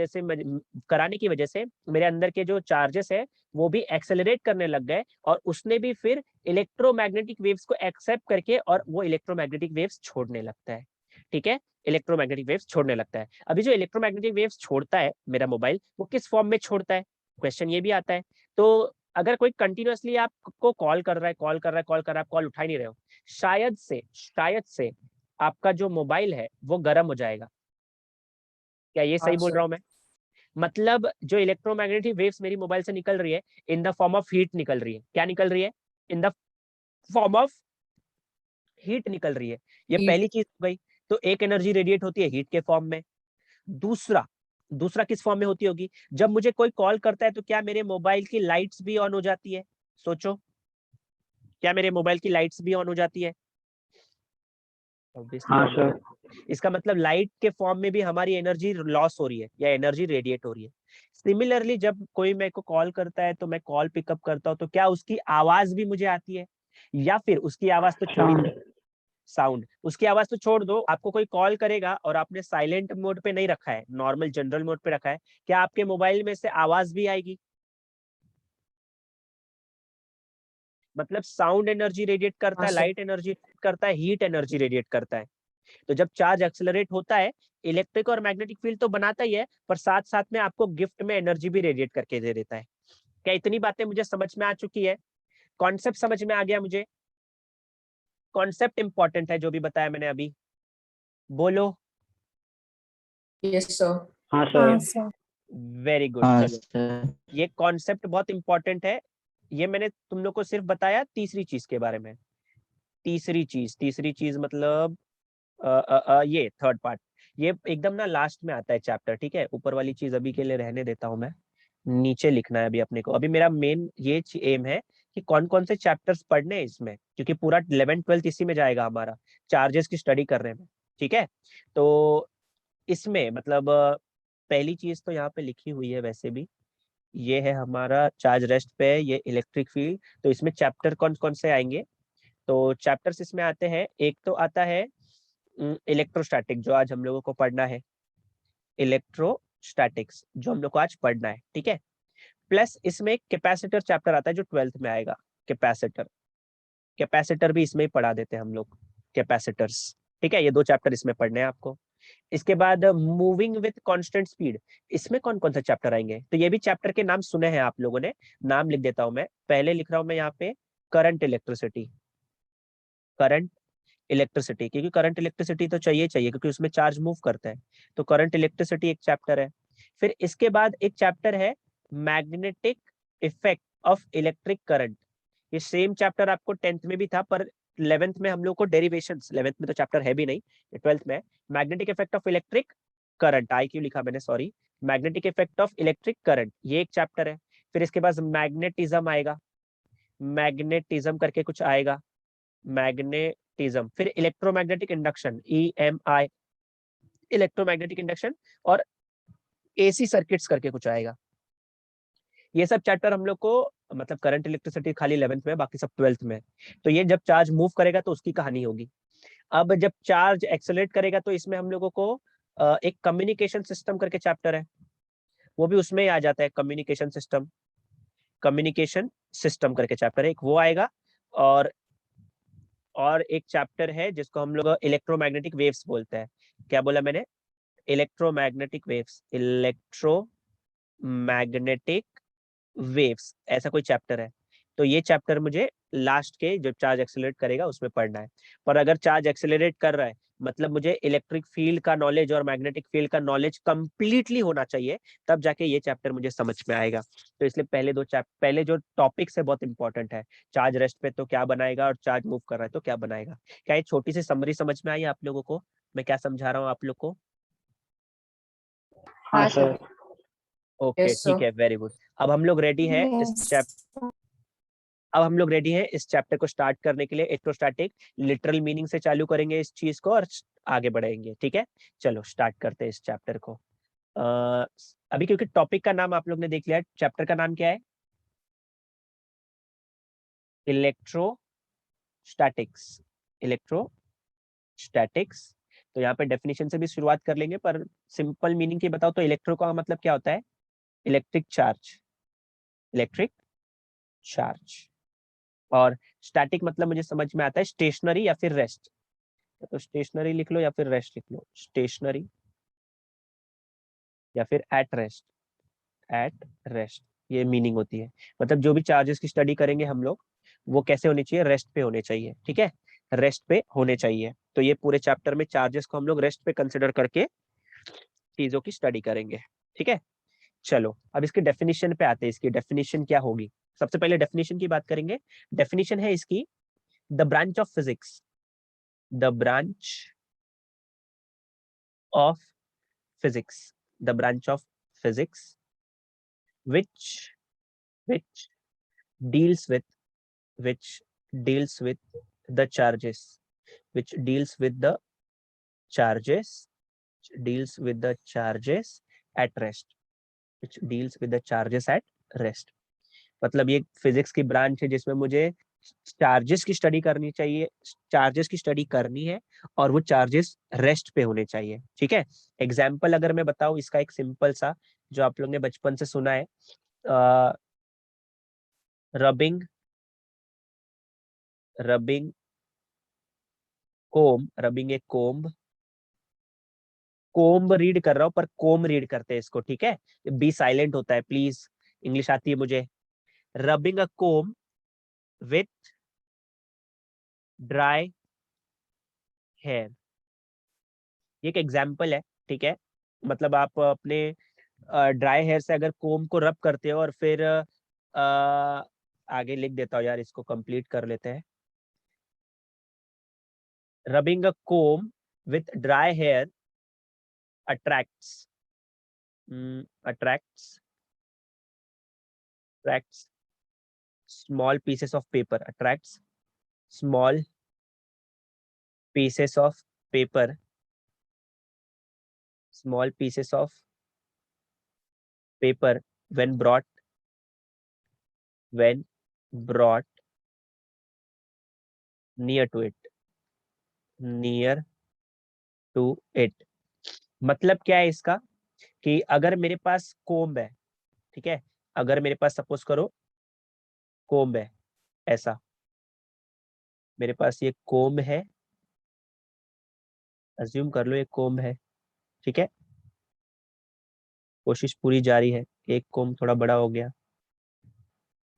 वजह से मेरे अंदर के जो चार्जेस है वो भी एक्सेलरेट करने लग गए, और उसने भी फिर इलेक्ट्रोमैग्नेटिक वेव्स को एक्सेप्ट करके और वो इलेक्ट्रोमैग्नेटिक वेव्स छोड़ने लगता है। ठीक है, इलेक्ट्रोमैग्नेटिक वेव्स छोड़ने लगता है। अभी जो इलेक्ट्रोमैग्नेटिक वेव्स छोड़ता है मेरा मोबाइल, वो किस फॉर्म में छोड़ता है, क्वेश्चन ये भी आता है। तो अगर कोई कंटिन्यूअसली आपको कॉल कर रहा है, आप कॉल उठा ही नहीं रहे हो, शायद से आपका जो मोबाइल है वो गर्म हो जाएगा। क्या ये सही हाँ बोल सर। रहा हूँ मैं? मतलब जो इलेक्ट्रोमैग्नेटिक वेव्स मेरी मोबाइल से निकल रही है, इन द फॉर्म ऑफ हीट निकल रही है। क्या निकल रही है? इन द फॉर्म ऑफ हीट निकल रही है। ये हीट। पहली चीज हो गई। तो एक एनर्जी रेडिएट होती है हीट के फॉर्म में। दूसरा दूसरा किस फॉर्म में होती होगी? जब मुझे कोई कॉल करता है तो क्या मेरे मोबाइल की लाइट्स भी ऑन हो जाती है? सोचो, क्या मेरे मोबाइल की लाइट्स भी ऑन हो जाती है? ऑब्वियसली हाँ ऑन हो सर। जाती है। इसका मतलब लाइट के फॉर्म में भी हमारी एनर्जी लॉस हो रही है या एनर्जी रेडिएट हो रही है। सिमिलरली जब कोई मेरे को कॉल करता है तो मैं कॉल पिकअप करता हूँ, तो क्या उसकी आवाज भी मुझे आती है? या फिर उसकी आवाज तो छोड़ ही साउंड। दो, साउंड, उसकी आवाज तो छोड़ दो, आपको कोई कॉल करेगा और आपने साइलेंट मोड पे नहीं रखा है, नॉर्मल जनरल मोड पे रखा है, क्या आपके मोबाइल में से आवाज भी आएगी? मतलब साउंड एनर्जी रेडिएट करता हाँ है, सर। लाइट एनर्जी करता है, हीट एनर्जी रेडिएट करता है। तो जब चार्ज एक्सेलरेट होता है, इलेक्ट्रिक और मैग्नेटिक फील्ड तो बनाता ही है, पर साथ साथ में आपको गिफ्ट में एनर्जी भी रेडिएट करके दे देता है। क्या इतनी बातें मुझे समझ में आ चुकी है? कॉन्सेप्ट समझ में आ गया मुझे? कॉन्सेप्ट इंपॉर्टेंट है जो भी बताया मैंने अभी, बोलो। Yes sir. हाँ हाँ सर। सर। वेरी गुड, हाँ चलो। सर। ये कॉन्सेप्ट बहुत इंपॉर्टेंट है। ये मैंने तुम लोग को सिर्फ बताया तीसरी चीज के बारे में। तीसरी चीज मतलब ये थर्ड पार्ट, ये एकदम ना लास्ट में आता है चैप्टर। ठीक है, ऊपर वाली चीज अभी के लिए रहने देता हूँ मैं, नीचे लिखना है अभी अपने को। अभी मेरा मेन ये एम है कि कौन कौन से चैप्टर्स पढ़ने हैं इसमें, क्योंकि पूरा 11th 12th इसी में जाएगा हमारा, चार्जेस की स्टडी कर रहे हैं। ठीक है, तो इसमें मतलब पहली चीज तो यहाँ पे लिखी हुई है वैसे भी, ये है हमारा चार्ज रेस्ट पे, ये इलेक्ट्रिक फील्ड। तो इसमें चैप्टर कौन कौन से आएंगे? तो चैप्टर्स इसमें आते हैं, एक तो आता है इलेक्ट्रोस्टैटिक, जो आज हम लोगों को पढ़ना है, इलेक्ट्रोस्टैटिक्स जो हम लोग को आज पढ़ना है। ठीक है, प्लस इसमें एक कैपेसिटर चैप्टर आता है जो 12th में आएगा, कैपेसिटर। कैपेसिटर भी इसमें ही पढ़ा देते हैं हम लोग, कैपेसिटर्स। ठीक है, ये दो चैप्टर इसमें पढ़ने हैं आपको। इसके बाद मूविंग विथ कांस्टेंट स्पीड, इसमें कौन कौन सा चैप्टर आएंगे? तो ये भी चैप्टर के नाम सुने हैं आप लोगों ने, नाम लिख देता हूं मैं, पहले लिख रहा हूं मैं यहाँ पे करंट इलेक्ट्रिसिटी। करंट इलेक्ट्रिसिटी, क्योंकि करंट इलेक्ट्रिसिटी तो चाहिए चाहिए, क्योंकि उसमें चार्ज मूव करता है। तो करंट इलेक्ट्रिसिटी एक चैप्टर है। फिर इसके बाद एक चैप्टर है magnetic effect of electric current. ये सेम चैप्टर आपको 10th में भी था, पर 11th में हम लोग को डेरिवेशंस, 11th में तो चैप्टर है भी नहीं, ये 12th में है। Magnetic effect of electric current, I क्यों लिखा मैंने, sorry, magnetic effect of electric current, ये एक चैप्टर है। फिर इसके बाद मैग्नेटिज्म आएगा, मैग्नेटिज्म करके कुछ आएगा, मैग्नेटिज्म। फिर electromagnetic induction, EMI, electromagnetic induction, और AC सर्किट्स करके कुछ आएगा। ये सब चैप्टर हम लोग को, मतलब करंट इलेक्ट्रिसिटी खाली 11th में, बाकी सब 12th में। तो ये जब चार्ज मूव करेगा तो उसकी कहानी होगी। अब जब चार्ज एक्सेलरेट करेगा तो इसमें हम लोगों को एक कम्युनिकेशन सिस्टम करके चैप्टर है, वो भी उसमें ही आ जाता है, कम्युनिकेशन सिस्टम। कम्युनिकेशन सिस्टम करके चैप्टर है एक, वो आएगा। और एक चैप्टर है जिसको हम लोग इलेक्ट्रोमैग्नेटिक वेव्स बोलते हैं। क्या बोला मैंने? इलेक्ट्रोमैग्नेटिक वेव्स, इलेक्ट्रोमैग्नेटिक वेव्स, ऐसा कोई चैप्टर है। तो ये चैप्टर मुझे लास्ट के जब चार्ज एक्सेलरेट करेगा उसमें पढ़ना है। पर अगर चार्ज एक्सेलरेट कर रहा है, मतलब मुझे इलेक्ट्रिक फील्ड का नॉलेज और मैग्नेटिक फील्ड का नॉलेज कंप्लीटली होना चाहिए, तब जाके ये चैप्टर मुझे समझ में आएगा। तो इसलिए पहले जो टॉपिक्स है बहुत इंपॉर्टेंट है। चार्ज रेस्ट पे तो क्या बनाएगा, और चार्ज मूव कर रहा है तो क्या बनाएगा। क्या ये छोटी सी समरी समझ में आई आप लोगों को, मैं क्या समझा रहा हूँ आप लोग को? हाँ हाँ sir. Sir. Okay, yes sir. ठीक है, वेरी गुड। अब हम लोग रेडी है इस अब हम लोग रेडी हैं इस चैप्टर को स्टार्ट करने के लिए। इलेक्ट्रोस्टैटिक लिटरल मीनिंग से चालू करेंगे इस चीज को और आगे बढ़ेंगे। ठीक है, चलो स्टार्ट करते हैं इस चैप्टर को। अभी क्योंकि टॉपिक का नाम आप लोग ने देख लिया, चैप्टर का नाम क्या है? इलेक्ट्रोस्टैटिक्स। इलेक्ट्रोस्टैटिक्स। तो यहाँ पे डेफिनेशन से भी शुरुआत कर लेंगे, पर सिंपल मीनिंग की बताओ तो इलेक्ट्रो का मतलब क्या होता है? Electric charge, electric charge. और स्टैटिक मतलब मुझे समझ में आता है स्टेशनरी या फिर रेस्ट, तो स्टेशनरी लिख लो या फिर रेस्ट लिख लो, स्टेशनरी या फिर एट रेस्ट, एट रेस्ट, ये मीनिंग होती है। मतलब जो भी चार्जेस की स्टडी करेंगे हम लोग, वो कैसे होने चाहिए? रेस्ट पे होने चाहिए, ठीक है, रेस्ट पे होने चाहिए। तो ये पूरे चैप्टर में चार्जेस को हम लोग रेस्ट पे कंसिडर करके चीजों की स्टडी करेंगे, ठीक है। चलो अब इसके डेफिनेशन पे आते हैं, इसकी डेफिनेशन क्या होगी। सबसे पहले डेफिनेशन की बात करेंगे। डेफिनेशन है इसकी, the branch of physics, the branch of physics, the branch of physics which which deals with which deals with the charges, which deals with the charges, deals with the charges at rest, which deals with the charges at rest। मतलब ये physics की branch है जिसमें मुझे charges की study करनी चाहिए, charges की स्टडी करनी है, और वो चार्जेस रेस्ट पे होने चाहिए, ठीक है। एग्जाम्पल अगर मैं बताऊं इसका, एक सिंपल सा जो आप लोग ने बचपन से सुना है, रबिंग, रबिंग कोम, रबिंग ए कोम्ब, कोम्ब रीड कर रहा हूं पर कोम रीड करते हैं इसको, ठीक है, बी साइलेंट होता है प्लीज, इंग्लिश आती है मुझे। Rubbing a comb with dry hair, ये एक एग्जाम्पल है, ठीक है। मतलब आप अपने ड्राई हेयर से अगर कोम को रब करते हो और फिर आगे लिख देता हूँ यार, इसको कंप्लीट कर लेते हैं। Rubbing a comb with dry hair attracts, attracts attracts small pieces of paper, attracts small pieces of paper, small pieces of paper when brought, when brought near to it, near to it। मतलब क्या है इसका, कि अगर मेरे पास comb है, ठीक है, अगर मेरे पास सपोज करो कोम्ब है, ऐसा मेरे पास ये कोम्ब है, अज्यूम कर लो ये कोम्ब है, ठीक है, कोशिश पूरी जारी है, एक कोम्ब थोड़ा बड़ा हो गया,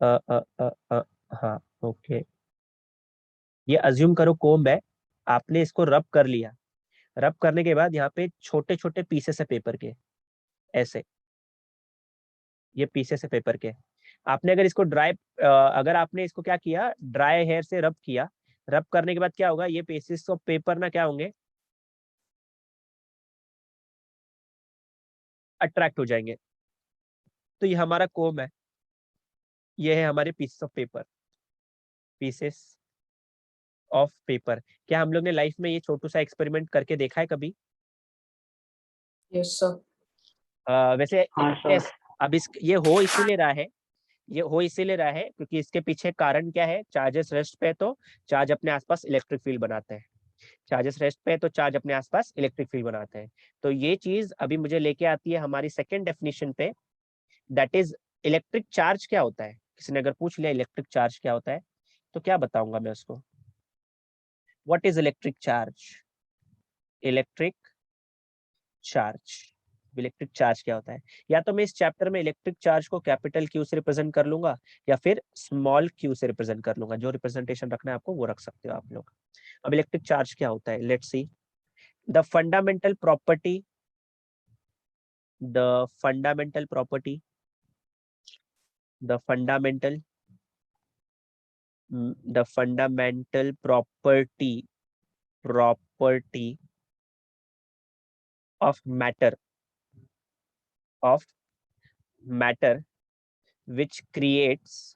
अ, अ, अ, अ, हाँ ओके, ये अज्यूम करो कोम्ब है, आपने इसको रब कर लिया, रब करने के बाद यहाँ पे छोटे छोटे पीसेस है पेपर के, ऐसे ये पीसेस है पेपर के। आपने अगर इसको अगर आपने इसको क्या किया, ड्राई हेयर से रब किया, रब करने के बाद क्या होगा, ये पीसेस ऑफ पेपर ना क्या होंगे, अट्रैक्ट हो जाएंगे। तो ये हमारा कोम है, ये है हमारे pieces of paper, pieces of paper. क्या हम लोग ने लाइफ में ये छोटू सा एक्सपेरिमेंट करके देखा है कभी? Yes, sir. वैसे हाँ सर। अब इस ये हो इसीलिए रहा है, ये हो इसीलिए रहा है क्योंकि इसके पीछे कारण क्या है, चार्जेस रेस्ट पे तो चार्ज अपने आसपास इलेक्ट्रिक फील्ड बनाते हैं, चार्जेस रेस्ट पे तो चार्ज अपने आसपास इलेक्ट्रिक फील्ड बनाते हैं। तो ये चीज अभी मुझे लेके आती है हमारी सेकंड डेफिनेशन पे, दैट इज इलेक्ट्रिक चार्ज क्या होता है। किसी ने अगर पूछ लिया इलेक्ट्रिक चार्ज क्या होता है, तो क्या बताऊंगा मैं उसको, what is electric charge, electric charge, electric charge क्या होता है। या तो मैं इस चैप्टर में इलेक्ट्रिक चार्ज को कैपिटल क्यू से रिप्रेजेंट कर लूंगा, या फिर स्मॉल क्यू से रिप्रेजेंट कर लूंगा, जो रिप्रेजेंटेशन रखना है आपको वो रख सकते हो आप लोग। अब इलेक्ट्रिक चार्ज क्या होता है, let's see. The fundamental property, the fundamental property, the fundamental, the fundamental property of matter, of matter which creates,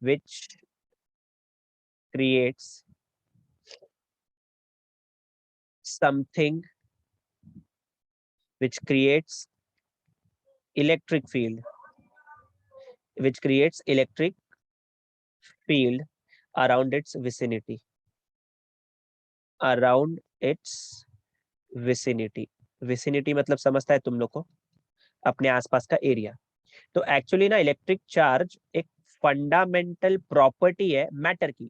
which creates something, which creates electric field, which creates electric field around its vicinity, around its vicinity, vicinity मतलब समझता है तुम लोग को, अपने आसपास का area. तो एक्चुअली ना इलेक्ट्रिक चार्ज एक फंडामेंटल प्रॉपर्टी है मैटर की।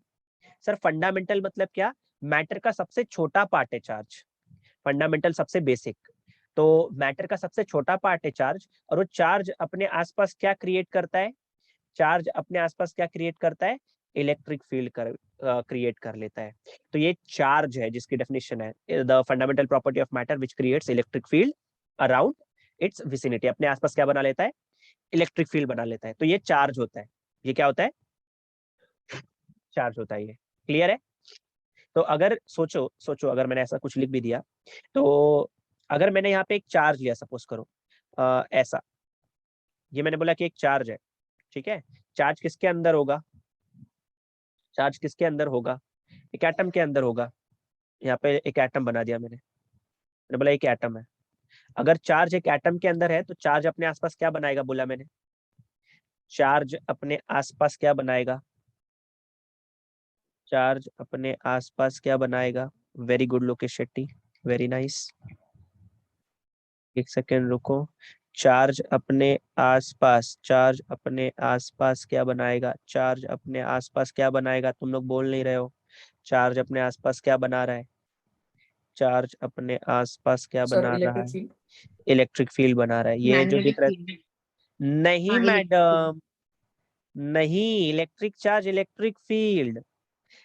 सर फंडामेंटल मतलब क्या? मैटर का सबसे छोटा पार्ट है चार्ज, फंडामेंटल सबसे बेसिक। तो मैटर का सबसे छोटा पार्ट है चार्ज, और वो चार्ज अपने आसपास क्या क्रिएट करता है? चार्ज अपने आसपास क्या क्रिएट करता है? इलेक्ट्रिक फील्ड क्रिएट कर लेता है। तो ये चार्ज है जिसकी डेफिनेशन है the fundamental property of matter which creates electric field around its vicinity. अपने आसपास क्या बना लेता है? इलेक्ट्रिक फील्ड बना लेता है। तो ये चार्ज होता है। ये क्या होता है? चार्ज होता है। ये क्लियर है? तो अगर सोचो सोचो अगर मैंने ऐसा कुछ लिख भी दिया, तो अगर मैंने यहाँ पे एक चार्ज लिया, सपोज करो ऐसा, ये मैंने बोला कि एक चार्ज है, ठीक है। चार्ज किसके अंदर होगा? चार्ज किसके अंदर होगा? एक एटम के अंदर होगा। यहाँ पे एक एटम बना दिया मैंने बोला एक एटम है। अगर चार्ज एक एटम के अंदर है तो चार्ज अपने आसपास क्या बनाएगा? बोला मैंने, चार्ज अपने आसपास क्या बनाएगा? चार्ज अपने आसपास क्या बनाएगा? Very good Lokesh Shetty, very nice. एक सेकेंड रुको। चार्ज अपने आसपास, चार्ज अपने आसपास क्या बनाएगा? चार्ज अपने आसपास क्या बनाएगा? तुम लोग बोल नहीं रहे हो। चार्ज अपने आसपास क्या बना रहा है? चार्ज अपने आसपास क्या Sir, बना रहा electric है? field. इलेक्ट्रिक फील्ड बना रहा है। ये जो दिख मैग्नेटिक रहा फील्ड। है, नहीं हाँ इलेक्ट्रिक फील्ड। मैडम, नहीं। इलेक्ट्रिक चार्ज, इलेक्ट्रिक फील्ड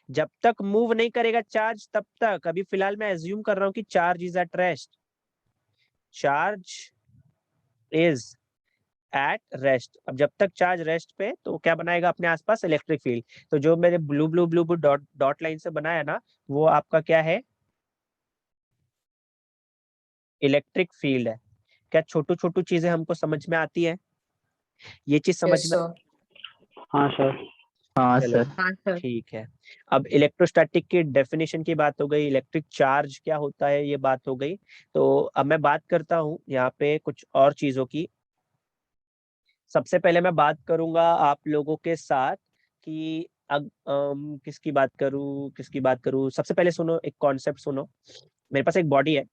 जब तक मूव नहीं करेगा चार्ज तब तक। अभी फिलहाल मैं एज्यूम कर रहा हूँ कि charge is at rest, charge is at rest. अब जब तक चार्ज रेस्ट पे, तो क्या बनाएगा अपने आसपास? Electric field. तो जो मैंने blue blue blue blue dot dot line से बनाया ना, वो आपका क्या है? इलेक्ट्रिक फील्ड है। क्या छोटू छोटू चीजें हमको समझ में आती है? ये चीज समझ Yes, में? sir. हाँ सर। हाँ चलो सर। हाँ सर। ठीक है। अब इलेक्ट्रोस्टैटिक की डेफिनेशन की बात हो गई, इलेक्ट्रिक चार्ज क्या होता है ये बात हो गई। तो अब मैं बात करता हूँ यहाँ पे कुछ और चीजों की। सबसे पहले मैं बात करूंगा आप लोगों के साथ कि किसकी बात करूं, किसकी बात करूं। सबसे पहले सुनो, एक कॉन्सेप्ट सुनो। मेरे पास एक बॉडी है,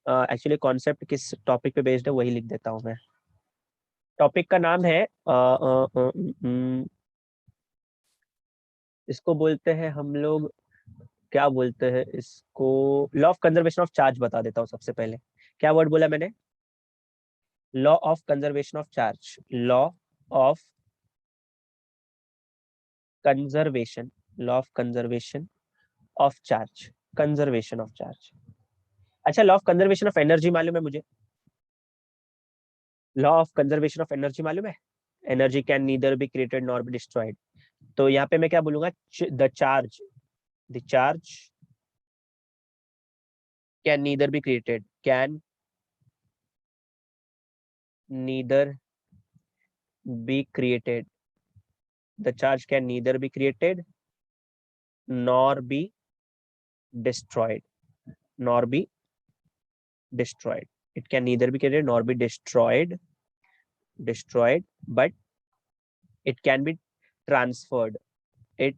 एक्चुअली कॉन्सेप्ट किस टॉपिक पे बेस्ड है वही लिख देता हूँ मैं। टॉपिक का नाम है इसको बोलते हैं हम लोग, क्या बोलते हैं इसको? Law of conservation of charge बता देता हूँ सबसे पहले। क्या वर्ड बोला मैंने? Law of conservation of charge. Law of conservation, law of conservation of charge, conservation of charge. अच्छा, law of conservation of energy मालूम है मुझे? Law of conservation of energy मालूम है? Energy can neither be created nor be destroyed. तो यहाँ पे मैं क्या बोलूंगा? The charge, the charge can neither be created, can neither be created, the charge can neither be created nor be destroyed, nor be destroyed. It can neither be created nor be destroyed, but it can be transferred. It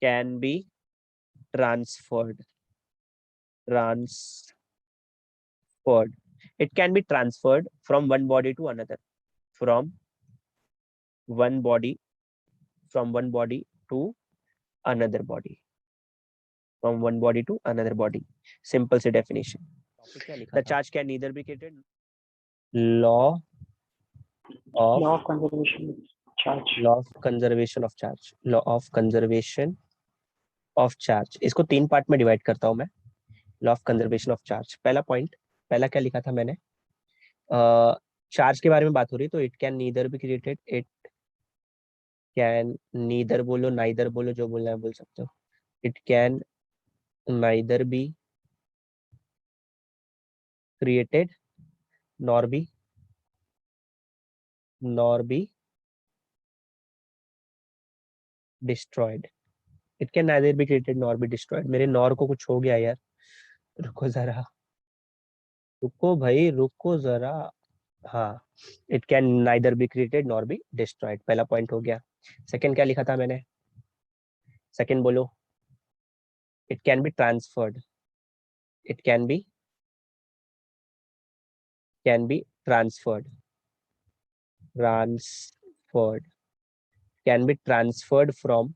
can be transferred. Transferred. It can be transferred from one body to another. From one body, from one body to another body. From one body to another body. Simple से definition. The charge can neither be created. Law of law of conservation charge. Law of conservation of charge, law of conservation of charge. इसको 3 part में divide करता हूं मैं। Law of conservation of charge, पहला point, पहला क्या लिखा था मैंने? चार्ज के बारे में बात हो रही है, तो it can neither be created, it can neither बोलो, नाइदर बोलो, जो बोलना है बोल सकते हो। It can neither be created nor be destroyed. It can neither be created nor be destroyed. मेरे नॉर को कुछ हो गया यार, रुको जरा, रुको भाई रुको जरा। हाँ, it can neither be created nor be destroyed, पहला पॉइंट हो गया। सेकंड क्या लिखा था मैंने? सेकंड बोलो। It can be transferred, it can be can be transferred. Can be transferred from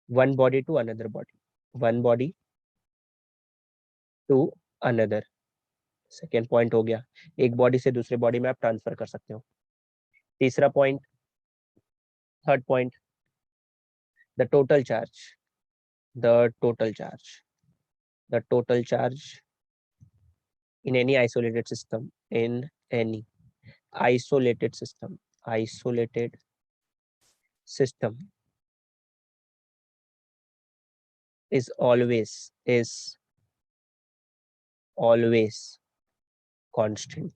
one body to another body. One body to another. Second point हो गया, एक बॉडी से दूसरे बॉडी में आप ट्रांसफर कर सकते हो. तीसरा point, third point, the total charge in any isolated system is always constant.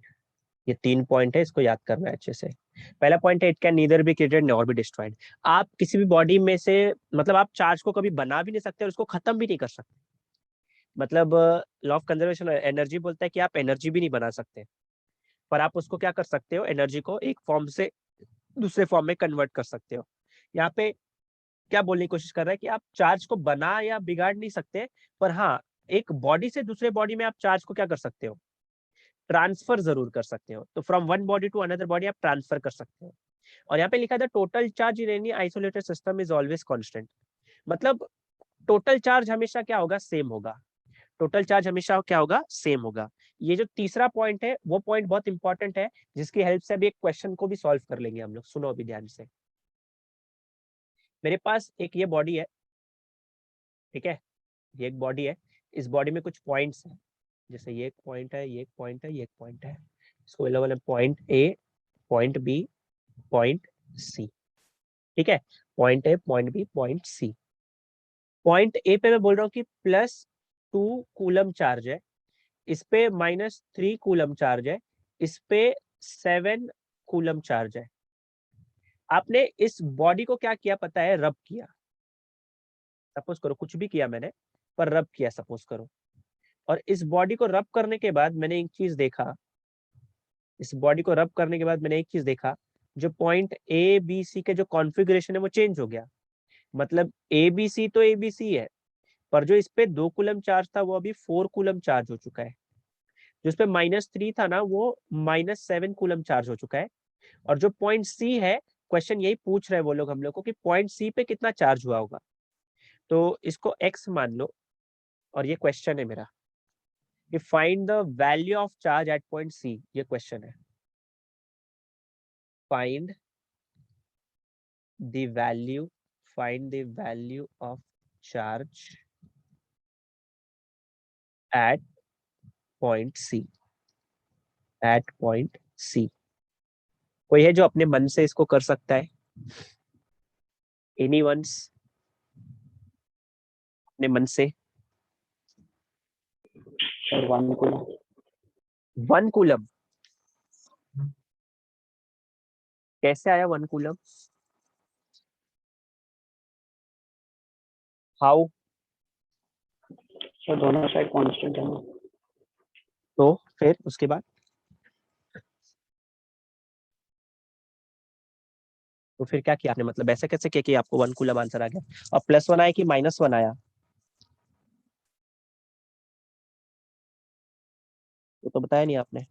ये 3 पॉइंट है, इसको याद करना है अच्छे से. पहला पॉइंट है, it can neither be created nor be destroyed. आप किसी भी बॉडी में से, मतलब आप चार्ज को कभी बना भी नहीं सकते और उसको खत्म भी नहीं कर सकते. मतलब लॉ ऑफ कंजर्वेशन एनर्जी बोलता है कि आप एनर्जी भी नहीं बना सकते, पर आप उसको क्या कर सकते हो, एनर्जी को एक फॉर्म से दूसरे फॉर्म में कन्वर्ट कर सकते हो. यहाँ पे क्या बोलने की कोशिश कर रहा है कि आप चार्ज को बना या बिगाड़ नहीं सकते, पर हाँ, एक बॉडी से दूसरे बॉडी में आप चार्ज को क्या कर सकते हो, ट्रांसफर जरूर कर सकते हो. तो from one body to another body आप ट्रांसफर कर सकते हो. और यहाँ पे लिखा था total charge in any isolated system is always constant. मतलब टोटल चार्ज हमेशा क्या होगा, सेम होगा. टोटल चार्ज हमेशा क्या होगा, सेम होगा. ये जो तीसरा पॉइंट है, वो पॉइंट बहुत इंपॉर्टेंट है, जिसकी हेल्प से अभी एक क्वेश्चन को भी सॉल्व कर लेंगे हम लोग. सुनो अभी ध्यान से. मेरे पास एक ये बॉडी है, ठीक है, ये एक बॉडी है. इस बॉडी में कुछ पॉइंट्स हैं, जैसे ये एक पॉइंट है, ये एक पॉइंट है, ये एक पॉइंट है. इसको लेवल है point A, point B, point C. ठीक है, point A, point B, point C. Point A पे मैं बोल रहा हूँ कि +2 कूलम चार्ज है, इस पे -3 कूलम चार्ज है, इस पे 7 कूलम चार्ज है. आपने इस बॉडी को क्या किया पता है, रब किया. सपोज करो कुछ भी किया मैंने, पर रब किया सपोज करो. और इस बॉडी को रब करने के बाद मैंने एक चीज देखा, जो पॉइंट ए बी सी के जो कॉन्फ़िगरेशन है वो चेंज हो गया. मतलब ए बी सी तो ए बी सी है, पर जो इस पे 2 कूलम चार्ज था वो अभी 4 कूलम चार्ज हो चुका है. जो इस पे -3 था ना, वो -7 कूलम चार्ज हो चुका है. और जो पॉइंट सी है, क्वेश्चन यही पूछ रहे हैं वो लोग हम लोग को कि पॉइंट सी पे कितना चार्ज हुआ होगा. तो इसको x मान लो, और ये क्वेश्चन है मेरा कि find the value of charge at point C. ये क्वेश्चन है, find the value of charge at point C. कोई है जो अपने मन से इसको कर सकता है? एनीवन्स, अपने मन से? Sir 1 coulomb. 1 कूलम कैसे आया? 1 कूलम हाउ? सर दोनों साइड कांस्टेंट है ना. तो फिर उसके बाद तो फिर क्या किया आपने? मतलब ऐसे कैसे किया कि आपको 1 कूलम आंसर आ गया? और +1 आया कि -1 आया? तो बताया नहीं आपने.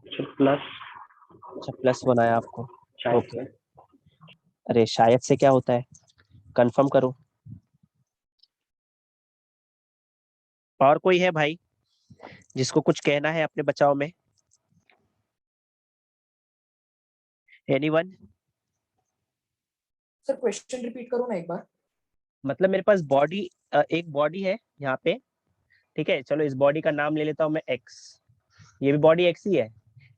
Sir plus. अच्छा, +1 आया आपको. शायद ओके. अरे शायद से क्या होता है, कंफर्म करो. और कोई है भाई जिसको कुछ कहना है अपने बचाव में? एनीवन? सर क्वेश्चन रिपीट करो ना एक बार. मतलब मेरे पास एक बॉडी है यहाँ पे, ठीक है. चलो इस बॉडी का नाम ले लेता हूँ मैं x. ये भी बॉडी x ही है.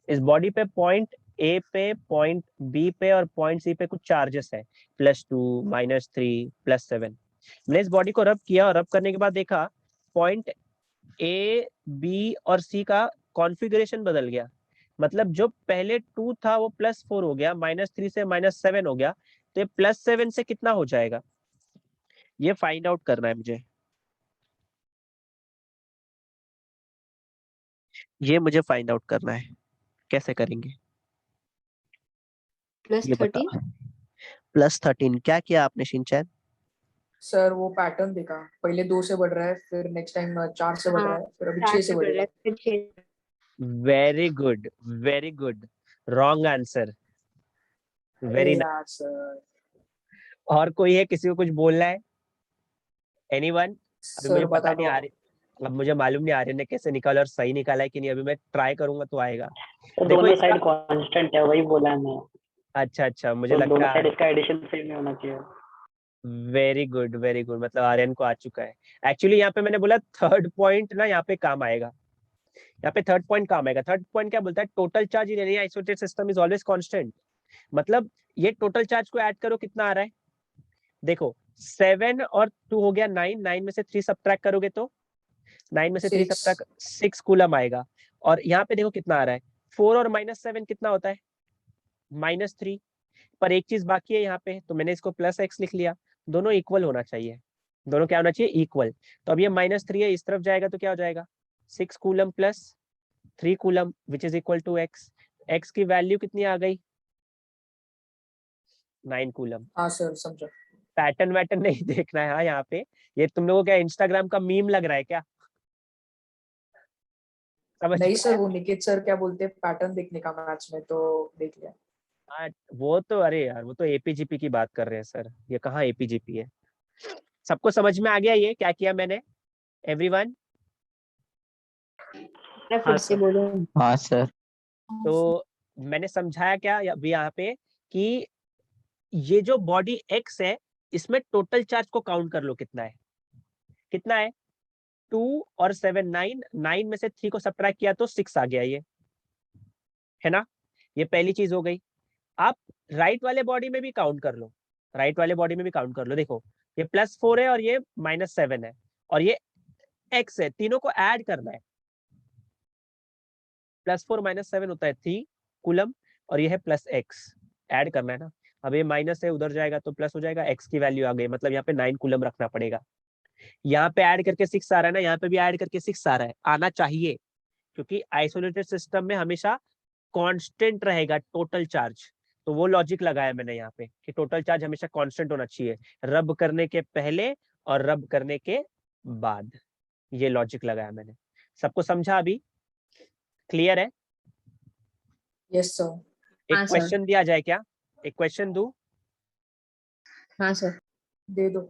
इस बॉडी पे पॉइंट ए पे, पॉइंट बी पे और पॉइंट सी पे कुछ चार्जेस है, +2, -3, +7. मैंने इस बॉडी को रब किया, और रब करने के बाद देखा पॉइंट ए बी और सी का कॉन्फ़िगरेशन बदल गया. मतलब जो पहले 2 था वो +4 हो गया, -3 से -7 हो गया. तो ये +7 से कितना हो जाएगा, ये फाइंड आउट करना है मुझे. ये मुझे फाइंड आउट करना है. कैसे करेंगे ये बता. +13. +13 क्या किया आपने शिनचैन? सर वो पैटर्न देखा, पहले 2 से बढ़ रहा है, फिर नेक्स्ट टाइम 4 से बढ़ रहा है, फिर अभी 6 से बढ़ रहा बढ़ेगा। है, फिर 6। Very good, very good, wrong answer, very nice. यार सर। और कोई है, किसी को कुछ बोलना है? एनीवन? अभी मुझे सर पता बता नहीं दो। आ रही, अब मुझे मालूम नहीं आर्यन ने कैसे निकाला और सही निकाला है कि नहीं, अभी मैं ट्राई करूंगा तो आएगा। तो देखो दोनों इसका, साइड कांस्टेंट है, वही बोला है मैं। अच्छा अच्छा, मुझे तो दोनों लगता है साइड इसका एडिशन सेम ही होना चाहिए। वेरी गुड वेरी गुड, मतलब आर्यन को आ चुका है। एक्चुअली यहाँ पे मैंने बोला थर्ड पॉइंट ना यहाँ पे काम आएगा, यहाँ पे थर्ड पॉइंट काम आएगा। थर्ड पॉइंट क्या बोलता है? Total charge in any isolated system is always constant. मतलब ये टोटल चार्ज को ऐड करो, कितना आ रहा है? देखो 7 और 2 हो गया 9, 9 में से 3 सब्ट्रैक्ट करोगे तो 9 में से 3 6। सब्ट्रैक्ट 6 कूलम आएगा। और यहाँ पे देखो कितना आ रहा है, 4 और -7 कितना होता है? -3। पर एक चीज बाकी है यहाँ पे, तो मैंने इसको +x लिख लिया। दोनों इक्वल होना चाहिए, दोनों क्या होना चाहिए? इक्वल। तो अब ये -3 है, इस तरफ जाएगा तो क्या हो जाएगा? 6 coulomb plus 3 coulomb which is equal to x। x की वैल्यू कितनी आ गई? 9 कूलम। हाँ सर समझा। पैटर्न वैटर्न नहीं देखना है, हाँ यहाँ पे। ये तुम लोगों को क्या इंस्टाग्राम का मीम लग रहा है क्या? समझ नहीं में सर, आया? वो निकेत सर क्या बोलते हैं पैटर्न देखने का मैच में, तो देख लिया। हाँ, वो तो अरे यार, वो तो एपीजीपी की बात कर रहे हैं सर, ये कहाँ एपीजीपी है। सबको समझ में आ गया ये क्या किया मैंने? एवरीवन? मैं हाँ फिर से सर। बोलूँ? हाँ सर। तो मैंने समझाया क्या अभी यहाँ पे कि ये जो बॉडी एक्स है, इसमें टोटल चार्ज को काउंट कर लो, कितना है? कितना है? 2 और 7 9, 9 में से 3 को सब्ट्रैक्ट किया तो 6 आ गया, ये है ना? ये पहली चीज हो गई। आप राइट वाले बॉडी में भी काउंट कर लो, राइट वाले बॉडी में भी काउंट कर लो। देखो ये +4 है और ये -7 है और ये x है, तीनों को ऐड करना है। +4 -7 होता है 3 कूलम और ये है +x, ऐड करना है ना। अब ये माइनस है, उधर जाएगा तो प्लस हो जाएगा, x की वैल्यू आ गई, मतलब यहाँ पे 9 कूलम रखना पड़ेगा। यहाँ पे ऐड करके 6 आ रहा है ना, यहाँ पे भी ऐड करके 6 आ रहा है, आना चाहिए, क्योंकि आइसोलेटेड सिस्टम में हमेशा कांस्टेंट रहेगा टोटल चार्ज। तो वो लॉजिक लगाया मैंने यहाँ पे कि टोटल चार्ज हमेशा कांस्टेंट होना चाहिए, रब करने के पहले और रब करने के बाद, ये लॉजिक लगाया मैंने। सबको समझा अभी? क्लियर है? Yes sir. एक हाँ सर। क्वेश्चन दिया जाए क्या? एक क्वेश्चन दूं? हाँ सर। दे दो।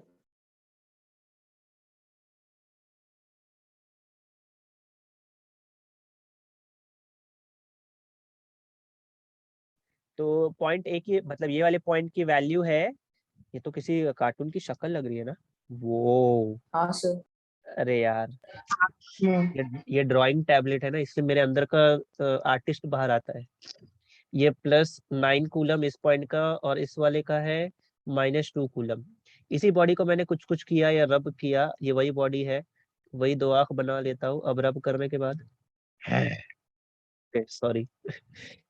तो पॉइंट ए की, मतलब ये वाले पॉइंट की वैल्यू है, ये तो किसी कार्टून की शक्ल लग रही है ना, वो हाँ सर। अरे यार, हम्म। ये ड्राइंग टैबलेट है ना, इसलिए मेरे अंदर का आर्टिस्ट बाहर आता है। ये +9 कूलम इस पॉइंट का और इस वाले का है -2 कूलम। इसी बॉडी को मैंने कुछ कुछ किया या रब किया, ये वही बॉडी है, वही 2 आंख बना लेता हूँ अब रब करने के बाद। सॉरी,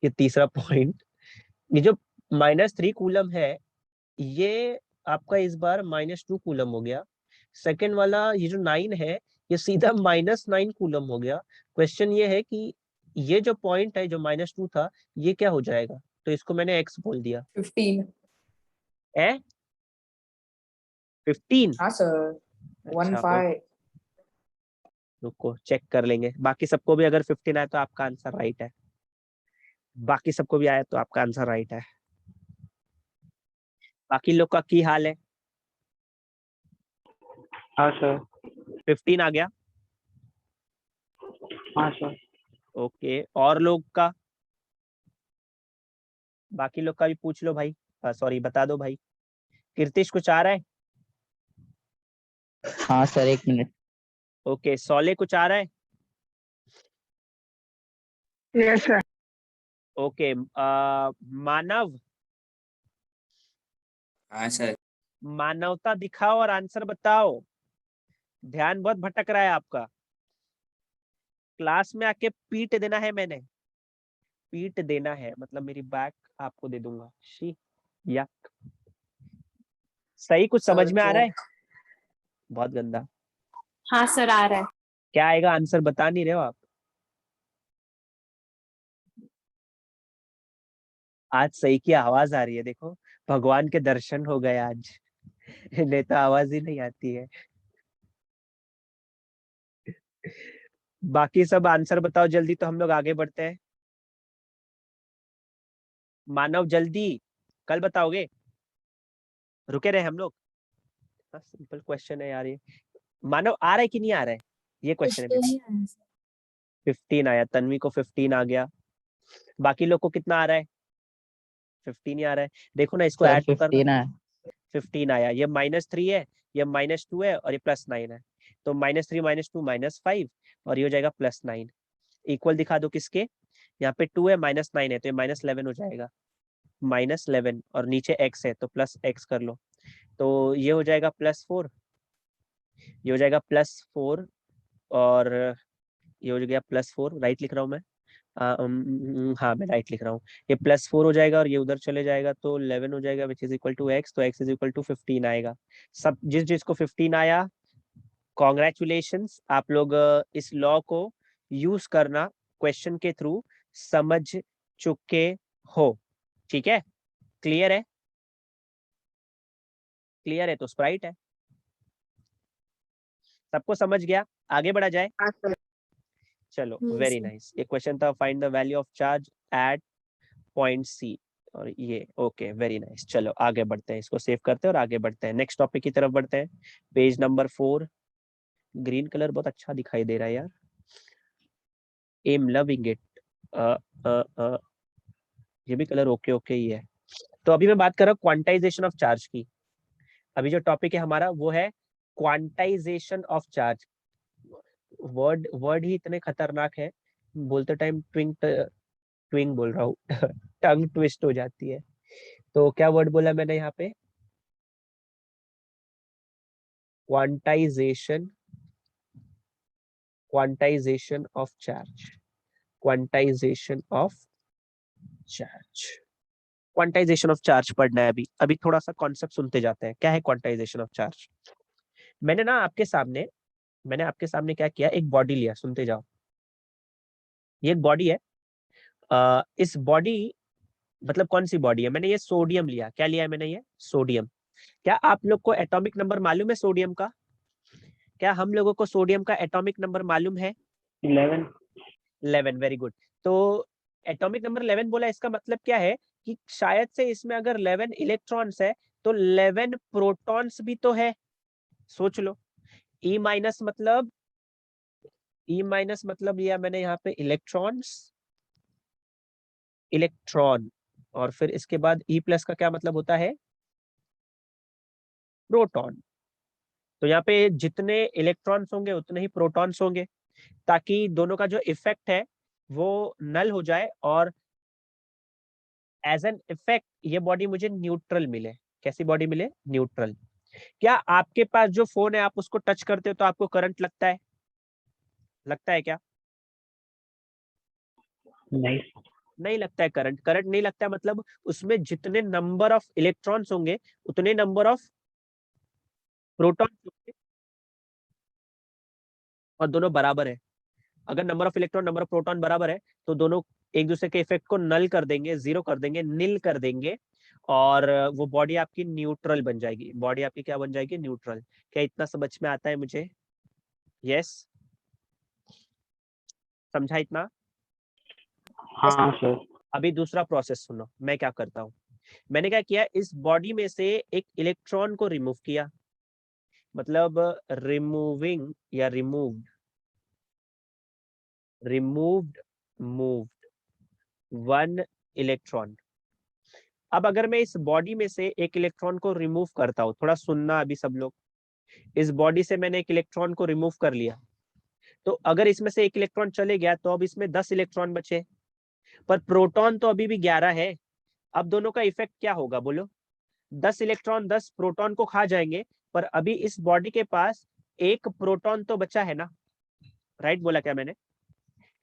ये तीसरा पॉइंट, ये जो -3 कूलम है, ये आपका इस बार -2 कूलम हो गया। सेकेंड वाला ये जो 9 है, ये सीधा -9 कूलम हो गया। क्वेश्चन ये है कि ये जो पॉइंट है जो -2 था, ये क्या हो जाएगा? तो इसको मैंने x बोल दिया 15। है, 15। हाँ सर। अच्छा 15। रुको चेक कर लेंगे, बाकी सबको भी अगर 15 आए तो आपका आंसर राइट है, बाकी सबको भी आया तो आपका आंसर राइट है। बाकी लोग का की हाल है? हाँ सर। 15 आ गया? हाँ सर। ओके, और लोग का, बाकी लोग का भी पूछ लो भाई, सॉरी बता दो भाई। कीर्तिश कुछ आ रहा है? हाँ सर, 1 मिनट। ओके, सौले कुछ आ रहा है? Yes sir. ओके, मानव, हाँ सर। मानवता दिखाओ और आंसर बताओ। ध्यान बहुत भटक रहा है आपका, क्लास में आके पीट देना है मैंने, पीट देना है, मतलब मेरी बैक आपको दे दूंगा। शी, या सही कुछ समझ सर में आ रहा है? जोक। बहुत गंदा। हाँ सर, आ रहा है। क्या आएगा आंसर, बता नहीं रहे हो आप? आज सही की आवाज आ रही है, देखो भगवान के दर्शन हो गए आज। नहीं तो आवाज ही नहीं आती है। बाकी सब आंसर बताओ जल्दी, तो हम लोग आगे बढ़ते हैं। मानव जल्दी, कल बताओगे? रुके रहे हम लोग। सिंपल क्वेश्चन है यार ये। मानव आ रहा है कि नहीं आ रहा है, ये क्वेश्चन है मेरा। 15 आया, तन्वी को 15 आ गया। बाकी लोग को कितना आ रहा है? 15 ही आ रहा है। देखो ना, इसको सर ऐड तो करना। 15 है। 15 आया। ये -3 है, ये -2 है, और ये +9 है। तो -3 -2 -5, और ये हो जाएगा +9। इक्वल दिखा दो किसके? यहाँ पे 2 है, -9 है, तो ये -11 हो जाएगा। -11, और नीचे x है तो +x कर लो। तो ये हो जाएगा +4, ये हो जाएगा +4, और ये हो गया +4। राइट लिख रहा हूँ मैं? हाँ, मैं राइट लिख रहा हूँ। ये +4 हो जाएगा, और ये उधर चले जाएगा, तो 11 हो जाएगा, which is equal to x। तो x इज इक्वल टू 15 आएगा। सब जिसको 15 आया, कॉन्ग्रेचुलेशंस। आप लोग इस लॉ को यूज करना क्वेश्चन के थ्रू समझ चुके हो। ठीक है, क्लियर है? क्लियर है तो स्प्राइट है। सबको समझ गया? आगे बढ़ा जाए। हाँ सर। चलो, Yes, वेरी sir. नाइस। ये क्वेश्चन था, find the value of charge at point C, और ये ओके, वेरी नाइस। चलो आगे बढ़ते हैं, इसको सेव करते हैं और आगे बढ़ते हैं, नेक्स्ट टॉपिक की तरफ बढ़ते हैं। Page number 4। ग्रीन कलर बहुत अच्छा दिखाई दे रहा है यार। Am loving it. ये भी कलर ओके ओके ही है। तो अभी मैं बात कर रहा हूँ क्वांटाइजेशन ऑफ चार्ज की। अभी जो टॉपिक है हमारा वो है quantization of charge. Word word ही इतने खतरनाक है, बोलते टाइम ट्विंग बोल रहा हूँ टंग ट्विस्ट हो जाती है। तो क्या वर्ड बोला मैंने यहाँ पे? Quantization, quantization of charge, quantization of charge. Quantization of charge पढ़ना है अभी। अभी थोड़ा सा कॉन्सेप्ट सुनते जाते हैं। क्या है क्वांटाइजेशन ऑफ चार्ज? मैंने आपके सामने क्या किया, एक बॉडी लिया, सुनते जाओ। ये एक बॉडी है। इस बॉडी, मतलब कौन सी बॉडी है? मैंने ये सोडियम लिया। क्या लिया है मैंने? ये सोडियम। क्या आप लोग को एटॉमिक नंबर मालूम है सोडियम का? क्या हम लोगों को सोडियम का एटॉमिक नंबर मालूम है? 11। 11, वेरी गुड। तो एटॉमिक नंबर 11 बोला, इसका मतलब क्या है कि शायद से इसमें अगर 11 इलेक्ट्रॉन्स है तो 11 प्रोटॉन्स भी तो है। सोच लो। E माइनस मतलब लिया मैंने यहाँ पे इलेक्ट्रॉन्स, इलेक्ट्रॉन, और फिर इसके बाद E+ का क्या मतलब होता है? प्रोटॉन। तो यहाँ पे जितने इलेक्ट्रॉन्स होंगे उतने ही प्रोटॉन्स होंगे, ताकि दोनों का जो इफेक्ट है वो नल हो जाए, और एज एन इफेक्ट ये बॉडी मुझे न्यूट्रल मिले। कैसी बॉडी मिले? न्यूट्रल। क्या आपके पास जो फोन है, आप उसको टच करते हो तो आपको करंट लगता है? लगता है क्या? नहीं। नहीं लगता है करंट। करंट नहीं लगता है मतलब उसमें जितने नंबर ऑफ इलेक्ट्रॉन्स होंगे उतने नंबर ऑफ प्रोटॉन्स होंगे, और दोनों बराबर है। अगर number of electron number of proton बराबर है तो दोनों एक दूसरे के इफेक्ट को नल कर देंगे, जीरो कर देंगे, नील कर देंगे, और वो बॉडी आपकी न्यूट्रल बन जाएगी। बॉडी आपकी क्या बन जाएगी? न्यूट्रल। क्या इतना समझ में आता है मुझे? यस, समझा इतना? हाँ सर। अभी दूसरा प्रोसेस सुनो, मैं क्या करता हूँ। मैंने क्या किया, इस बॉडी में से एक इलेक्ट्रॉन को रिमूव किया, मतलब रिमूविंग या रिमूव्ड, मूव्ड 1 इलेक्ट्रॉन। अब अगर मैं इस बॉडी में से एक इलेक्ट्रॉन को रिमूव करता हूं, थोड़ा सुनना अभी सब लोग। इस बॉडी से मैंने एक इलेक्ट्रॉन को रिमूव कर लिया, तो अगर इसमें से एक इलेक्ट्रॉन चले गया तो अब इसमें 10 इलेक्ट्रॉन बचे, पर प्रोटॉन तो अभी भी 11 है। अब दोनों का इफेक्ट क्या होगा बोलो? 10 इलेक्ट्रॉन 10 प्रोटॉन को खा जाएंगे, पर अभी इस बॉडी के पास एक प्रोटॉन तो बचा है ना। राइट बोला क्या मैंने?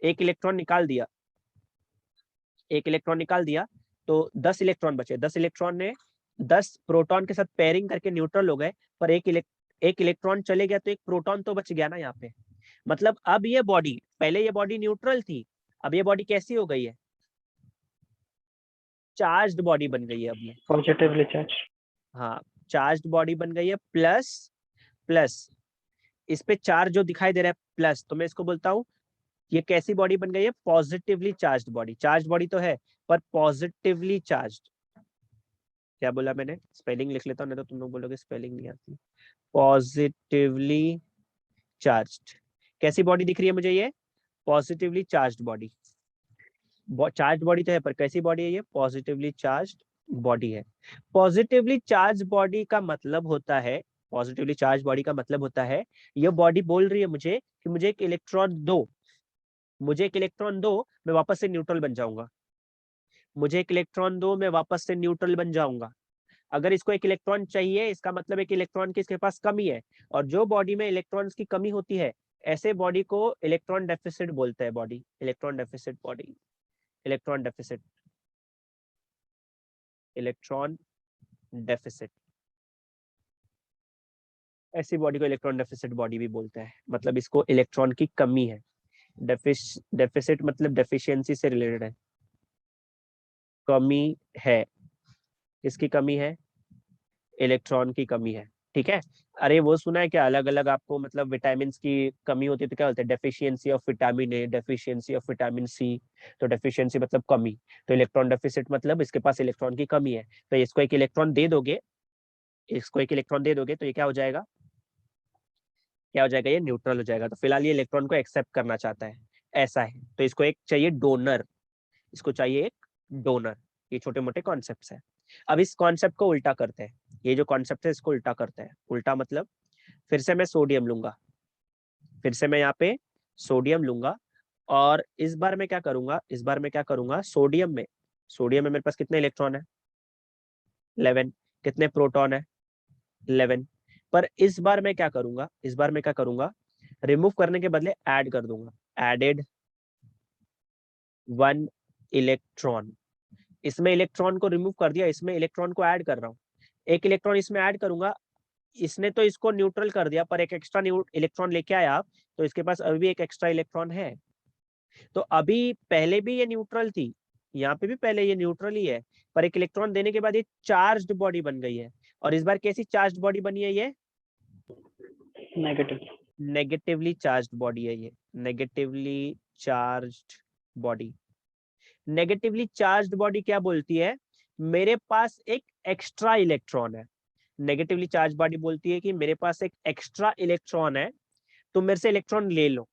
एक इलेक्ट्रॉन निकाल दिया, एक इलेक्ट्रॉन निकाल दिया, तो 10 इलेक्ट्रॉन बचे। 10 इलेक्ट्रॉन ने 10 प्रोटॉन के साथ पेयरिंग करके न्यूट्रल हो गए, पर एक इलेक्ट्रॉन चले गया तो एक प्रोटॉन तो बच गया ना यहाँ पे। मतलब अब ये बॉडी, पहले ये बॉडी न्यूट्रल थी, अब ये बॉडी कैसी हो गई है? चार्ज्ड बॉडी बन गई है अब ये। Positively charge. हाँ, चार्ज्ड बॉडी बन गई है प्लस प्लस इस पे चार्ज जो दिखाई दे रहा है प्लस, तो मैं इसको बोलता हूँ ये कैसी बॉडी बन गई है? Positively charged body. Charge body तो है पर पॉजिटिवली चार्ज्ड। क्या बोला मैंने? स्पेलिंग लिख लेता हूँ, नहीं तो तुम लोग बोलोगे स्पेलिंग नहीं आती। Positively charged. कैसी बॉडी दिख रही है मुझे? ये positively charged body. Charged body तो है पर कैसी बॉडी है? ये पॉजिटिवली चार्ज्ड बॉडी है। पॉजिटिवली चार्ज बॉडी का मतलब होता है, पॉजिटिवली चार्ज बॉडी का मतलब होता है ये बॉडी बोल रही है मुझे कि मुझे एक इलेक्ट्रॉन दो, मुझे एक इलेक्ट्रॉन दो, मैं वापस से न्यूट्रल बन जाऊंगा। मुझे एक इलेक्ट्रॉन दो, मैं वापस से न्यूट्रल बन जाऊंगा। अगर इसको एक इलेक्ट्रॉन चाहिए, इसका मतलब एक इलेक्ट्रॉन की इसके पास कमी है, और जो बॉडी में इलेक्ट्रॉन्स की कमी होती है ऐसे बॉडी को इलेक्ट्रॉन डेफिसिट बोलते हैं। Body, electron deficit body, electron deficit, electron deficit, ऐसी बॉडी को इलेक्ट्रॉन डेफिसिट बॉडी भी बोलते हैं। मतलब इसको इलेक्ट्रॉन की कमी है। डेफिसिट मतलब डेफिशिएंसी से रिलेटेड है, कमी है। किसकी कमी है? इलेक्ट्रॉन की कमी है। ठीक है। अरे वो सुना है क्या, अलग अलग आपको मतलब विटामिन की कमी होती है तो क्या बोलते हैं? Deficiency of vitamin A, deficiency of vitamin C. तो डेफिशिएंसी मतलब कमी, तो इलेक्ट्रॉन डेफिसिट मतलब इसके पास इलेक्ट्रॉन की कमी है। तो इसको एक इलेक्ट्रॉन दे दोगे, इसको एक इलेक्ट्रॉन दे दोगे तो ये क्या हो जाएगा? क्या हो जाएगा? ये न्यूट्रल हो जाएगा। तो फिलहाल ये इलेक्ट्रॉन को एक्सेप्ट करना चाहता है, ऐसा है। तो इसको एक चाहिए डोनर, इसको चाहिए एक डोनर। ये छोटे मोटे कॉन्सेप्ट्स हैं। अब इस कॉन्सेप्ट को उल्टा करते हैं। ये जो कॉन्सेप्ट है इसको उल्टा करते हैं। उल्टा मतलब फिर से मैं सोडियम लूंगा, फिर से मैं यहाँ पे सोडियम लूंगा, और इस बार मैं क्या करूंगा? इस बार मैं क्या करूंगा? सोडियम में मेरे पास कितने इलेक्ट्रॉन है? 11। कितने प्रोटॉन है? 11। पर इस बार मैं क्या करूंगा? इस बार मैं क्या करूंगा? रिमूव करने के बदले ऐड कर दूंगा। Added 1 electron. इसमें इलेक्ट्रॉन को रिमूव कर दिया, इसमें इलेक्ट्रॉन को ऐड कर रहा हूँ। एक इलेक्ट्रॉन इसमें ऐड करूंगा, इसने तो इसको न्यूट्रल कर दिया, पर एक एक्स्ट्रा इलेक्ट्रॉन लेके आया आप, तो इसके पास अभी भी एक एक्स्ट्रा इलेक्ट्रॉन है। तो अभी पहले भी ये न्यूट्रल थी, यहाँ पे भी पहले ये न्यूट्रल ही है, पर एक इलेक्ट्रॉन देने के बाद ये चार्ज्ड बॉडी बन गई है। और इस बार कैसी चार्ज्ड बॉडी बनी है? ये नेगेटिव, नेगेटिवली चार्ज्ड बॉडी है। ये negatively charged body. Negatively charged body क्या बोलती है? मेरे पास एक एक्स्ट्रा इलेक्ट्रॉन है। नेगेटिवली चार्ज बॉडी बोलती है कि मेरे पास एक एक्स्ट्रा इलेक्ट्रॉन है, तुम मेरे से इलेक्ट्रॉन ले लो,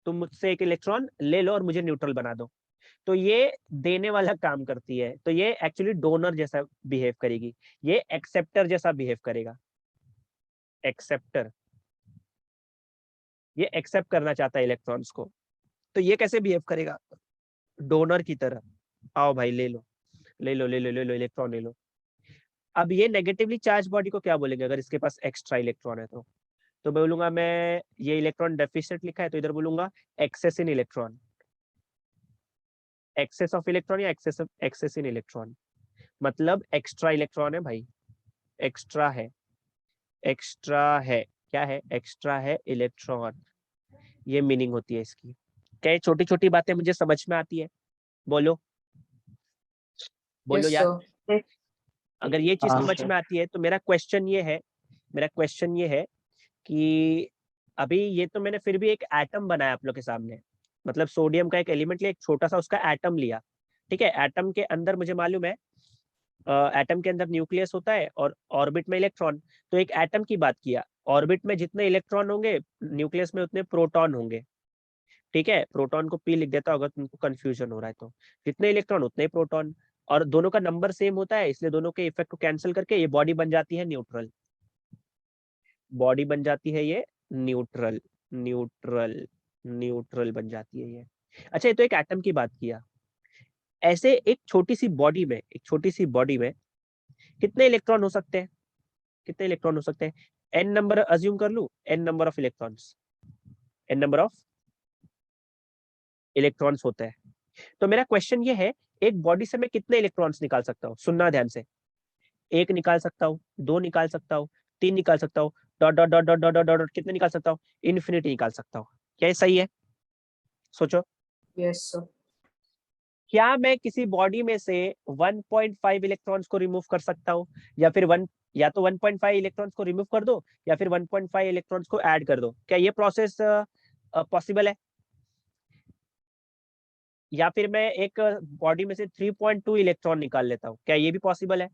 तुम मुझसे एक इलेक्ट्रॉन ले लो और मुझे न्यूट्रल बना दो। तो ये देने वाला काम करती है, तो ये एक्चुअली डोनर जैसा बिहेव करेगी, ये एक्सेप्टर जैसा बिहेव करेगा। एक्सेप्टर, ये एक्सेप्ट करना चाहता है इलेक्ट्रॉन्स को, तो ये कैसे बिहेव करेगा? डोनर की तरह। आओ भाई ले लो, ले लो, ले लो, ले लो, इलेक्ट्रॉन ले लो। अब ये नेगेटिवली चार्ज बॉडी को क्या बोलेंगे अगर इसके पास एक्स्ट्रा इलेक्ट्रॉन है? तो बोलूंगा मैं, ये इलेक्ट्रॉन डेफिसिट लिखा है तो इधर बोलूंगा excess in electron, excess of electron या एक्सेस इन इलेक्ट्रॉन, मतलब एक्स्ट्रा इलेक्ट्रॉन है भाई, एक्स्ट्रा है, एक्स्ट्रा है। क्या है? एक्स्ट्रा है इलेक्ट्रॉन। ये मीनिंग होती है इसकी। क्या छोटी छोटी बातें मुझे समझ में आती है? बोलो बोलो Yes, यार। sir. अगर ये चीज हाँ, समझ sir. में आती है तो मेरा क्वेश्चन ये है कि अभी ये तो मैंने फिर भी एक एटम बनाया आप लोग के सामने, मतलब सोडियम का एक एलिमेंट लिया, एक छोटा सा उसका एटम लिया। ठीक है। एटम के अंदर मुझे मालूम है, एटम के अंदर न्यूक्लियस होता है और ऑर्बिट में इलेक्ट्रॉन। तो एक एटम की बात किया, ऑर्बिट में जितने इलेक्ट्रॉन होंगे न्यूक्लियस में उतने प्रोटॉन होंगे। ठीक है। प्रोटॉन को पी लिख देता हूं अगर तुमको कंफ्यूजन हो रहा है तो। जितने इलेक्ट्रॉन उतने प्रोटॉन, और दोनों का नंबर सेम होता है, इसलिए दोनों के इफेक्ट को कैंसिल करके ये बॉडी बन जाती है न्यूट्रल। बॉडी बन जाती है ये न्यूट्रल, न्यूट्रल, न्यूट्रल बन जाती है ये। अच्छा, ये तो एक एटम की बात किया। ऐसे एक छोटी सी बॉडी में, एक छोटी सी बॉडी में कितने इलेक्ट्रॉन हो सकते हैं? कितने इलेक्ट्रॉन हो सकते हैं? एन नंबर अज्यूम कर लूं, N number of electrons, N number of electrons होते हैं। तो मेरा क्वेश्चन ये है, एक बॉडी से मैं कितने इलेक्ट्रॉन्स निकाल सकता हूँ? सुनना ध्यान से। 1 निकाल सकता हूँ, 2 निकाल सकता हूँ, 3 निकाल सकता हूँ, dot dot dot dot dot dot dot, कितने निकाल सकता हूँ? इन्फिनिटी निकाल सकता हूँ। क्या ये सही है? सोचो। Yes, sir. क्या मैं किसी बॉडी में से 1.5 इलेक्ट्रॉन्स को रिमूव कर सकता हूँ, या फिर या तो 1.5 इलेक्ट्रॉन्स को रिमूव कर दो या फिर 1.5 इलेक्ट्रॉन्स को ऐड कर दो? क्या ये प्रोसेस पॉसिबल है? या फिर मैं एक बॉडी में से 3.2 इलेक्ट्रॉन निकाल लेता हूँ, क्या ये भी पॉसिबल है?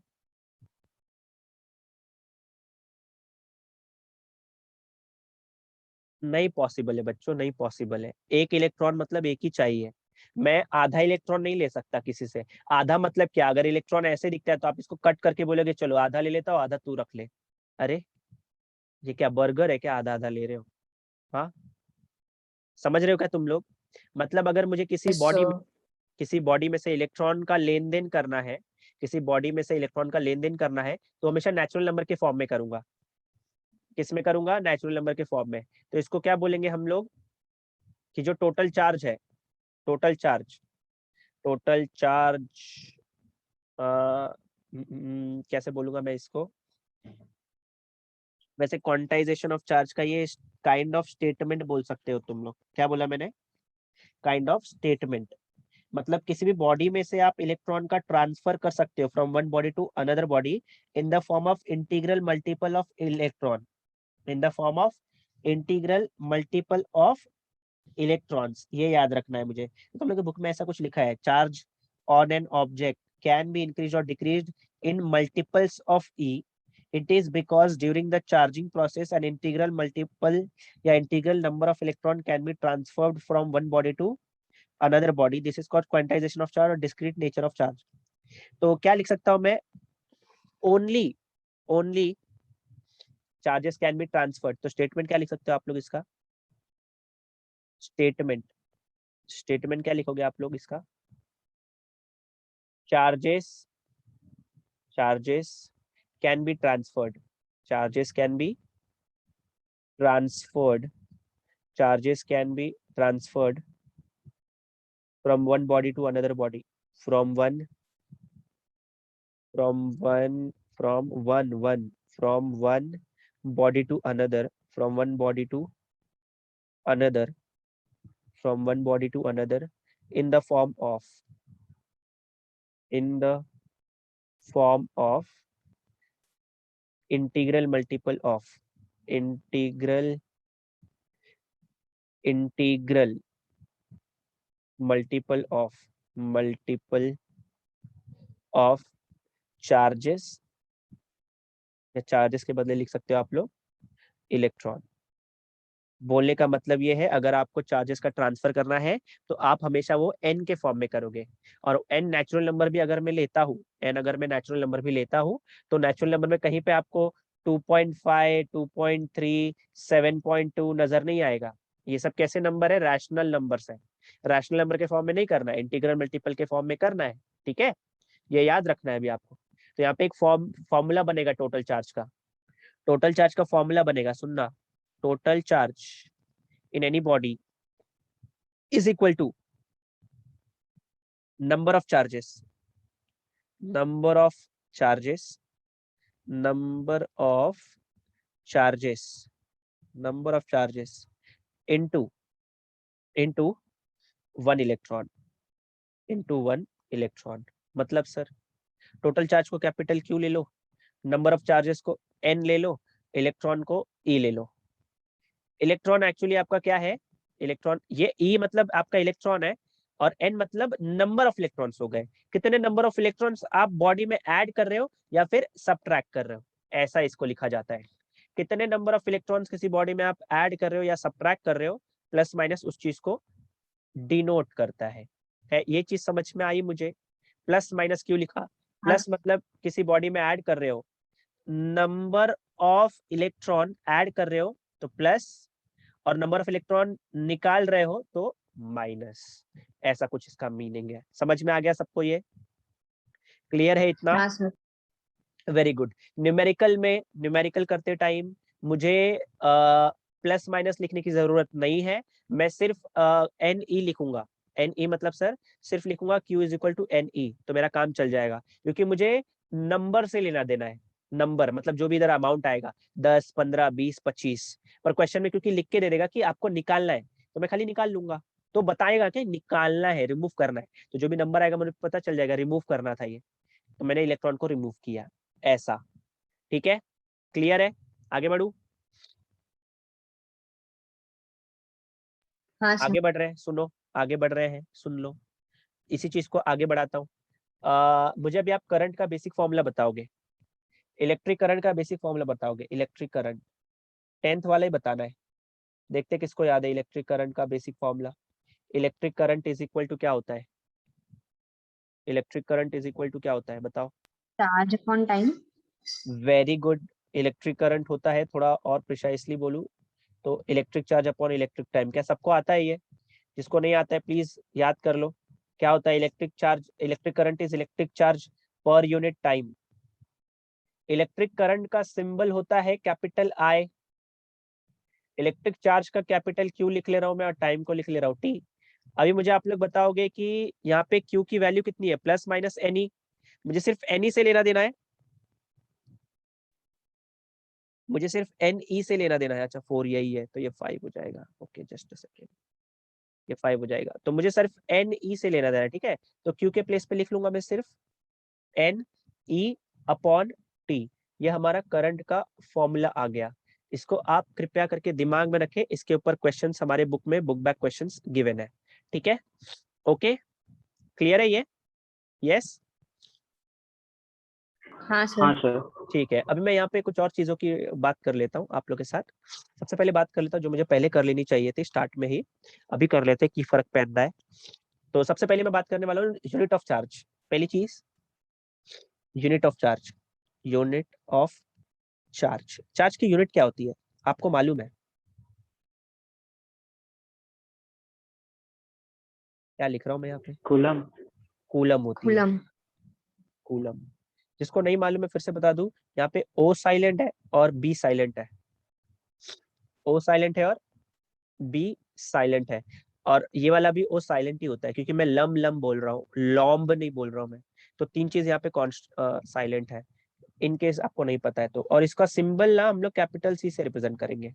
नहीं पॉसिबल है बच्चों, नहीं पॉसिबल है। एक इलेक्ट्रॉन मतलब एक ही चाहिए। मैं आधा इलेक्ट्रॉन नहीं ले सकता किसी से। आधा मतलब क्या, अगर इलेक्ट्रॉन ऐसे दिखता है तो आप इसको कट करके बोलोगे चलो आधा ले लेता हूँ, आधा तू रख ले। अरे ये क्या बर्गर है क्या, आधा आधा ले रहे हो? हाँ, समझ रहे हो क्या तुम लोग? मतलब अगर मुझे यस सर। किसी बॉडी में से इलेक्ट्रॉन का लेन देन करना है, किसी बॉडी में से इलेक्ट्रॉन का लेन देन करना है, तो हमेशा नेचुरल नंबर के फॉर्म में करूंगा। किस में करूंगा? नेचुरल नंबर के फॉर्म में। तो इसको क्या बोलेंगे हम लोग कि जो टोटल चार्ज है, टोटल चार्ज, टोटल चार्ज कैसे बोलूंगा मैं इसको? वैसे क्वांटाइजेशन ऑफ चार्ज का ये काइंड ऑफ स्टेटमेंट बोल सकते हो तुम लोग। क्या बोला मैंने? Kind of statement. मतलब किसी भी बॉडी में से आप इलेक्ट्रॉन का ट्रांसफर कर सकते हो from one body to another body in the form of integral multiple of electron, in the form of integral multiple of electrons. ये याद रखना है मुझे। तो तुम लोग की बुक में ऐसा कुछ लिखा है, charge on an object can be increase और decrease in multiples of e. It is because during the charging process an integral multiple या integral number of electron can be transferred from one body to another body. This is called quantization of charge or discrete nature of charge. तो क्या लिख सकता हूँ मैं? only charges can be transferred. तो statement क्या लिख सकते हो आप लोग इसका? स्टेटमेंट क्या लिखोगे आप लोग इसका? charges can be transferred. Charges can be transferred. Charges can be transferred from one body to another body. From one body to another. From one body to another. From one body to another in the form of integral multiple of integral multiple of charges, या charges के बदले लिख सकते हो आप लोग electron. बोलने का मतलब ये है, अगर आपको चार्जेस का ट्रांसफर करना है तो आप हमेशा वो n के फॉर्म में करोगे। और n नेचुरल नंबर भी अगर मैं लेता हूँ, n अगर मैं नेचुरल नंबर भी लेता हूँ, तो नेचुरल नंबर में कहीं पे आपको 2.5, 2.3, 7.2 नजर नहीं आएगा। ये सब कैसे नंबर है? रैशनल नंबर्स है। रैशनल नंबर के फॉर्म में नहीं करना है, इंटीग्रल मल्टीपल के फॉर्म में करना है। ठीक है, ये याद रखना है अभी आपको। तो यहाँ पे एक फॉर्मूला बनेगा टोटल चार्ज का। टोटल चार्ज का फॉर्मूला बनेगा, सुनना। Total charge in any body is equal to number of charges number of charges number of charges into one electron मतलब सर, टोटल चार्ज को कैपिटल Q ले लो, number of charges को N ले लो, electron को E ले लो। Electron actually आपका क्या है? इलेक्ट्रॉन, ये E मतलब आपका इलेक्ट्रॉन है, और N मतलब नंबर ऑफ इलेक्ट्रॉन्स हो गए। कितने नंबर ऑफ इलेक्ट्रॉन्स आप बॉडी में ऐड कर रहे हो या फिर सब्ट्रैक्ट कर रहे हो, ऐसा इसको लिखा जाता है। कितने नंबर ऑफ इलेक्ट्रॉन्स किसी बॉडी में आप ऐड कर रहे हो या सब्ट्रैक्ट कर रहे हो, प्लस माइनस उस चीज को डिनोट करता है। ये चीज समझ में आई मुझे? प्लस माइनस क्यों लिखा? प्लस मतलब किसी बॉडी में ऐड कर रहे हो, नंबर ऑफ इलेक्ट्रॉन ऐड कर रहे हो तो प्लस, और नंबर ऑफ इलेक्ट्रॉन निकाल रहे हो तो माइनस। ऐसा कुछ इसका मीनिंग है। समझ में आ गया सबको? ये क्लियर है इतना? हाँ सर। Very good. न्यूमेरिकल करते टाइम मुझे प्लस माइनस लिखने की जरूरत नहीं है। मैं सिर्फ NE लिखूंगा। NE मतलब सर सिर्फ लिखूंगा Q is equal to NE, तो मेरा काम चल जाएगा, क्योंकि मुझे नंबर से लेना देना है। नंबर मतलब जो भी इधर अमाउंट आएगा, 10, 15, 20, 25, पर क्वेश्चन में क्योंकि लिख के दे देगा कि आपको निकालना है, तो मैं खाली निकाल लूंगा। तो बताएगा कि निकालना है, रिमूव करना है। तो जो भी नंबर आएगा मुझे पता चल जाएगा रिमूव करना था ये, तो मैंने इलेक्ट्रॉन को रिमूव किया ऐसा। ठीक है, क्लियर है? आगे बढ़ू? हाँ सर। आगे बढ़ रहे हैं, सुनो, आगे बढ़ रहे हैं, सुन लो, इसी चीज को आगे बढ़ाता हूँ। मुझे अभी आप करंट का बेसिक फॉर्मूला बताओगे, इलेक्ट्रिक करंट का बेसिक फॉर्मूला बताओगे, इलेक्ट्रिक करंट 10th वाला ही बताना है। देखते किसको याद है इलेक्ट्रिक करंट का basic formula. Electric current is equal to क्या होता है? Electric current is equal to क्या होता है बताओ? Charge upon time. Very good. Electric current होता है, थोड़ा और प्रिसाइसली बोलूं तो electric charge upon electric time. क्या सबको आता है ये? जिसको नहीं आता है प्लीज याद कर लो। क्या होता है electric charge? Electric current is electric charge per unit time. Electric current का सिंबल होता है कैपिटल आई। इलेक्ट्रिक चार्ज का कैपिटल क्यू लिख ले रहा हूं मैं और टाइम को लिख ले रहा हूँ टी। अभी मुझे आप लोग बताओगे कि यहाँ पे क्यू की वैल्यू कितनी है? Plus minus any. मुझे सिर्फ एनी से लेना देना है, मुझे सिर्फ एन ई से लेना देना है। अच्छा 4 यही है तो ये 5 हो जाएगा। ओके जस्ट अ सेकेंड, ये 5 हो जाएगा। तो मुझे सिर्फ एन ई से लेना देना है, ठीक है? तो क्यू के प्लेस पे लिख लूंगा मैं सिर्फ एन ई अपॉन टी। ये हमारा करंट का फॉर्मूला आ गया। इसको आप कृपया करके दिमाग में रखें, इसके ऊपर क्वेश्चंस हमारे बुक में बुक बैक क्वेश्चंस गिवन है। ठीक है, ओके, क्लियर है ये? यस, हाँ हाँ सर। सर। ठीक है। अभी मैं यहाँ पे कुछ और चीजों की बात कर लेता हूँ आप लोग के साथ। सबसे पहले बात कर लेता हूँ जो मुझे पहले कर लेनी चाहिए थी स्टार्ट में ही, अभी कर लेते हैं, की फर्क पड़ रहा है। तो सबसे पहले मैं बात करने वाला हूँ यूनिट ऑफ चार्ज। पहली चीज unit of charge, unit of charge. Charge की यूनिट क्या होती है आपको मालूम है? क्या लिख रहा हूँ मैं यहाँ पे? कूलम। कूलम होती है, कूलम। कूलम। जिसको नहीं मालूम है फिर से बता दूं, यहाँ पे ओ साइलेंट है और बी साइलेंट है। ओ साइलेंट है और बी साइलेंट है। और ये वाला भी ओ साइलेंट ही होता है क्योंकि मैं लम लम बोल रहा हूँ, लॉम्ब नहीं बोल रहा हूँ मैं। तो तीन चीज यहाँ पे साइलेंट है, इन केस आपको नहीं पता है तो। और इसका सिंबल ना हम लोग कैपिटल सी से रिप्रेजेंट करेंगे।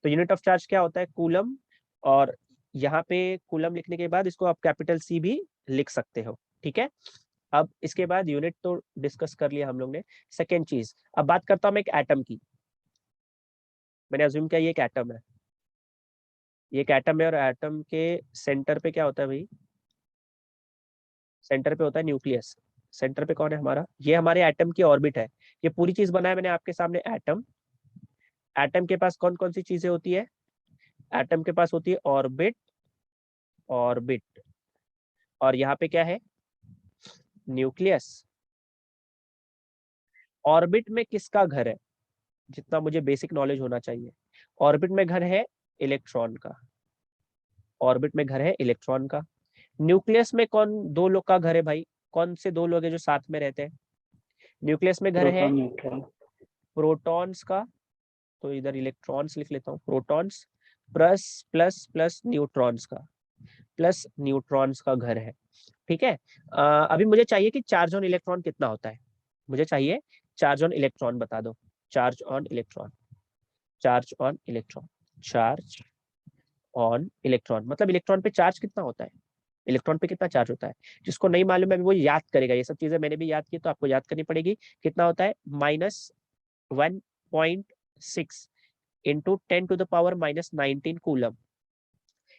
तो यूनिट ऑफ चार्ज क्या होता है? कूलम। और यहाँ पे कूलम लिखने के बाद इसको आप कैपिटल सी भी लिख सकते हो। ठीक है, अब इसके बाद यूनिट तो डिस्कस कर लिया हम लोग ने। सेकेंड चीज, अब बात करता हूँ मैं एक एटम की। मैंने अज्यूम किया ये एक एटम है, ये एक एटम है और एटम के सेंटर पे क्या होता है भाई? सेंटर पे होता है न्यूक्लियस। सेंटर पे कौन है हमारा? ये हमारे एटम की ऑर्बिट है। ये पूरी चीज बनाया मैंने आपके सामने एटम। एटम के पास कौन कौन सी चीजें होती है? एटम के पास होती है ऑर्बिट, ऑर्बिट, और यहाँ पे क्या है? न्यूक्लियस। ऑर्बिट में किसका घर है? जितना मुझे बेसिक नॉलेज होना चाहिए, ऑर्बिट में घर है इलेक्ट्रॉन का। ऑर्बिट में घर है इलेक्ट्रॉन का। न्यूक्लियस में कौन दो लोग का घर है भाई? कौन से दो लोग हैं जो साथ में रहते हैं? न्यूक्लियस में घर है प्रोटॉन न्यूट्रॉन। प्रोटॉन्स का। तो इधर इलेक्ट्रॉन्स लिख लेता हूँ, protons plus plus plus neutrons का, प्लस न्यूट्रॉन्स का घर है। ठीक है, अभी मुझे चाहिए कि चार्ज ऑन इलेक्ट्रॉन कितना होता है। मुझे चाहिए चार्ज ऑन इलेक्ट्रॉन, बता दो। Charge on electron, charge on electron, charge on electron मतलब इलेक्ट्रॉन पे चार्ज कितना होता है, इलेक्ट्रॉन पे कितना चार्ज होता है। जिसको नहीं मालूम है वो याद करेगा, ये सब चीजें मैंने भी याद की तो आपको याद करनी पड़ेगी। कितना होता है? -1.6 इंटू 10⁻⁻19 कूलम।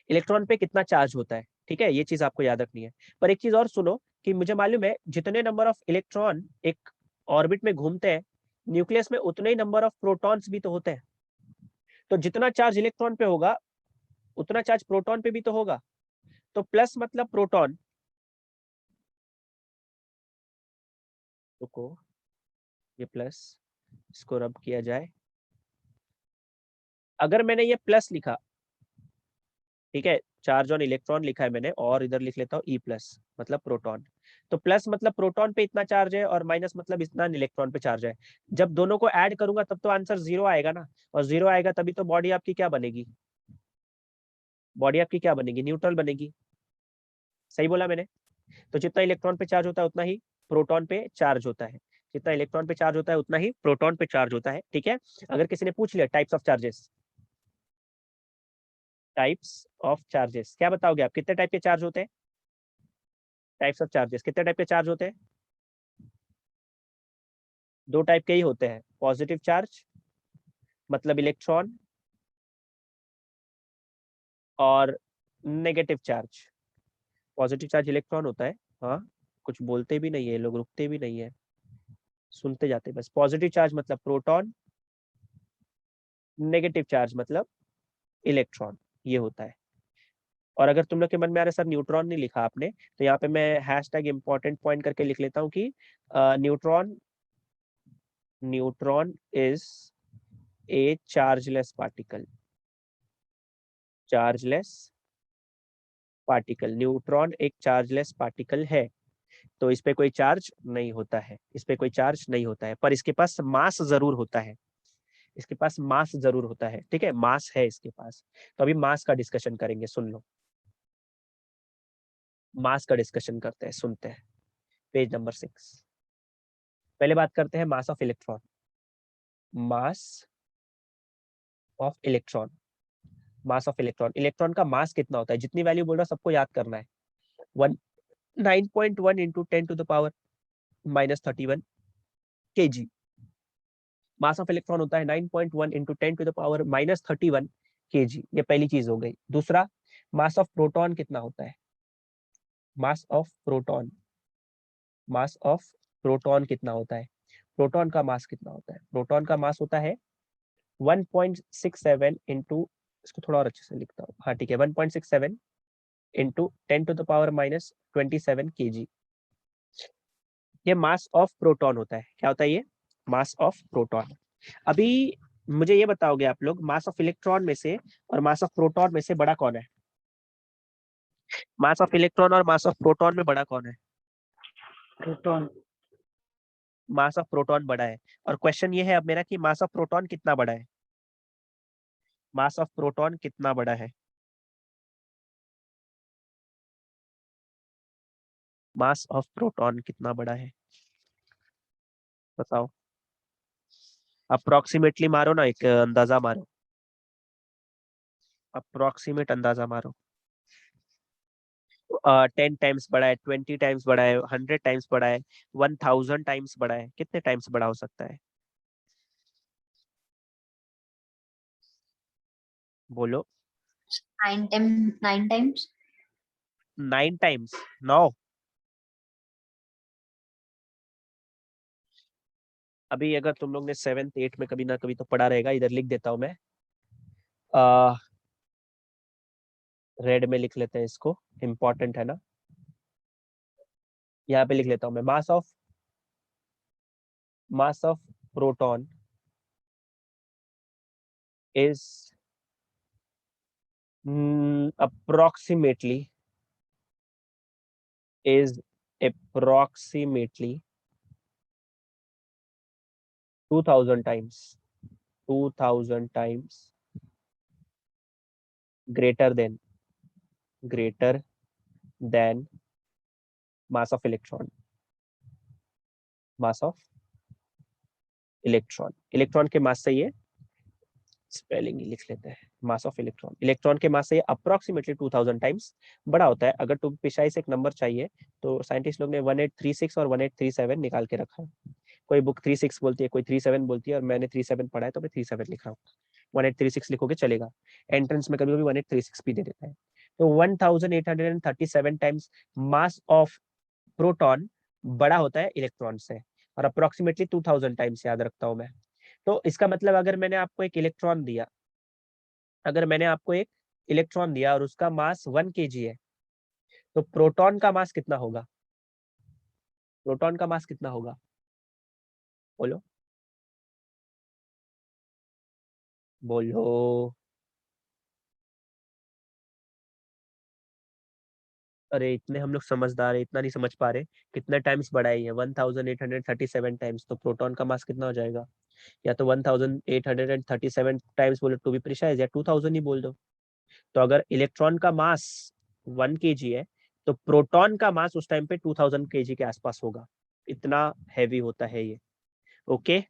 इलेक्ट्रॉन पे कितना चार्ज होता है, ठीक है, ये चीज आपको याद रखनी है। पर एक चीज और सुनो कि मुझे मालूम है जितने नंबर ऑफ इलेक्ट्रॉन एक ऑर्बिट में घूमते हैं, न्यूक्लियस में उतने ही नंबर ऑफ प्रोटॉन्स भी तो होते हैं। तो जितना चार्ज इलेक्ट्रॉन पे होगा उतना चार्ज प्रोटॉन पे भी तो होगा। तो प्लस मतलब प्रोटॉन, रुको, ये प्लस, इसको रब किया जाए। अगर मैंने ये प्लस लिखा, ठीक है, चार्ज ऑन इलेक्ट्रॉन लिखा है मैंने, और इधर लिख लेता हूँ ई प्लस मतलब प्रोटॉन। तो प्लस मतलब प्रोटॉन पे इतना चार्ज है और माइनस मतलब इतना इलेक्ट्रॉन पे चार्ज है। जब दोनों को ऐड करूंगा तब तो आंसर 0 आएगा ना, और 0 आएगा तभी तो बॉडी आपकी क्या बनेगी? बॉडी आपकी क्या बनेगी? न्यूट्रल बनेगी। सही बोला मैंने? तो जितना इलेक्ट्रॉन पे चार्ज होता है उतना ही प्रोटॉन पे चार्ज होता है, जितना इलेक्ट्रॉन पे चार्ज होता है उतना ही प्रोटॉन पे चार्ज होता है। ठीक है, अगर किसी ने पूछ लिया types of charges, types of charges, क्या बताओगे आप, कितने टाइप के चार्ज होते हैं? टाइप्स ऑफ चार्जेस, कितने टाइप के चार्ज होते हैं? दो टाइप के ही होते हैं, पॉजिटिव चार्ज मतलब इलेक्ट्रॉन, और negative charge. Positive charge electron होता है, हाँ, कुछ बोलते भी नहीं है लोग, रुकते भी नहीं है, सुनते जाते बस। पॉजिटिव चार्ज मतलब प्रोटॉन, नेगेटिव चार्ज मतलब इलेक्ट्रॉन, ये होता है। और अगर तुम लोग के मन में आ रहा है सर न्यूट्रॉन नहीं लिखा आपने, तो यहाँ पे मैं हैशटैग इंपॉर्टेंट पॉइंट करके लिख लेता हूँ कि neutron is a chargeless particle. Chargeless particle, neutron एक चार्जलेस पार्टिकल है, तो इस पे कोई चार्ज नहीं होता है, इस पे कोई चार्ज नहीं होता है, पर इसके पास मास जरूर होता है, इसके पास मास जरूर होता है, ठीक है, मास है इसके पास। तो अभी मास का डिस्कशन करेंगे, सुन लो, मास का डिस्कशन करते हैं, सुनते हैं। पेज नंबर 6, पहले बात करते हैं मास of electron. Mass of electron, mass of electron, electron का मास कितना होता है, जितनी वैल्यू बोल रहा हूं सबको याद करना है। 9.1 into 10 to the power -31 kg। Mass of electron होता है 9.1 into 10 to the power -31 kg। ये पहली चीज हो गई। दूसरा, मास ऑफ प्रोटॉन कितना होता है? Mass of proton, mass of proton कितना होता है? प्रोटॉन का मास कितना होता है? प्रोटॉन का मास होता है 1.67 इंटू, इसको थोड़ा और अच्छे से लिखता हूँ, हाँ ठीक है, 1.67 into 10 to the power -27 kg। ये मास ऑफ प्रोटॉन होता है। क्या होता है ये? Mass of proton. अभी मुझे ये बताओगे आप लोग, मास ऑफ इलेक्ट्रॉन में से और मास ऑफ प्रोटॉन में से बड़ा कौन है? मास ऑफ इलेक्ट्रॉन और मास ऑफ प्रोटॉन में बड़ा कौन है? प्रोटॉन। मास ऑफ प्रोटॉन बड़ा है। और क्वेश्चन ये है अब मेरा कि मास ऑफ प्रोटॉन कितना बड़ा है? मास ऑफ प्रोटॉन कितना बड़ा है? मास ऑफ प्रोटॉन कितना बड़ा है, बताओ। अप्रोक्सीमेटली मारो ना, एक अंदाजा मारो, अप्रोक्सीमेट अंदाजा मारो। 10 टाइम्स बड़ा है, 20 टाइम्स बड़ा है, 100 टाइम्स बड़ा है, 1000 टाइम्स बड़ा है, कितने टाइम्स बड़ा हो सकता है? बोलो। 9 times. 9 टाइम्स, 9। अभी अगर तुम लोग ने 7th 8th में कभी ना कभी तो पढ़ा रहेगा, इधर लिख देता हूं मैं, रेड में लिख लेते हैं इसको, इंपॉर्टेंट है ना, यहाँ पे लिख लेता हूं मैं, mass of proton is approximately is approximately 2000 times, 2000 times greater than mass of electron, mass of electron। Electron के मास से ये स्पेलिंग ही लिख लेते हैं, मास ऑफ इलेक्ट्रॉन, इलेक्ट्रॉन के मास से अप्रोक्सीमेटली 2000 टाइम्स बड़ा होता है। अगर तुम पिशाई से एक नंबर चाहिए तो साइंटिस्ट लोग ने 1836 और 1837 निकाल के रखा है। कोई बुक 36 बोलती है, कोई 37 बोलती है, और मैंने 37 पढ़ा है तो मैं 37 लिख रहा हूँ। 1836 लिखोगे चलेगा, एंट्रेंस में कभी कभी 1836 भी दे देता है। तो 1837 टाइम्स मास ऑफ प्रोटॉन बड़ा होता है इलेक्ट्रॉन से, और अप्रोक्सीमेटली 2000 टाइम्स याद रखता हूं मैं। तो इसका मतलब अगर मैंने आपको एक इलेक्ट्रॉन दिया, अगर मैंने आपको एक इलेक्ट्रॉन दिया और उसका मास 1 kg है, तो प्रोटॉन का मास कितना होगा? प्रोटॉन का मास कितना होगा, बोलो बोलो। अरे इतने हम लोग समझदार है, इतना नहीं समझ पा रहे, कितने टाइम्स बड़ा है ये? 1837 टाइम्स, तो प्रोटॉन का मास कितना हो जाएगा? या तो 1837 टाइम्स बोलो टू बी प्रिसाइज, या 2000 ही बोल दो। तो अगर इलेक्ट्रॉन का मास 1 kg है, तो प्रोटॉन का मास उस टाइम पे 2000 kg के आसपास होगा। इतना हैवी होता है ये। Okay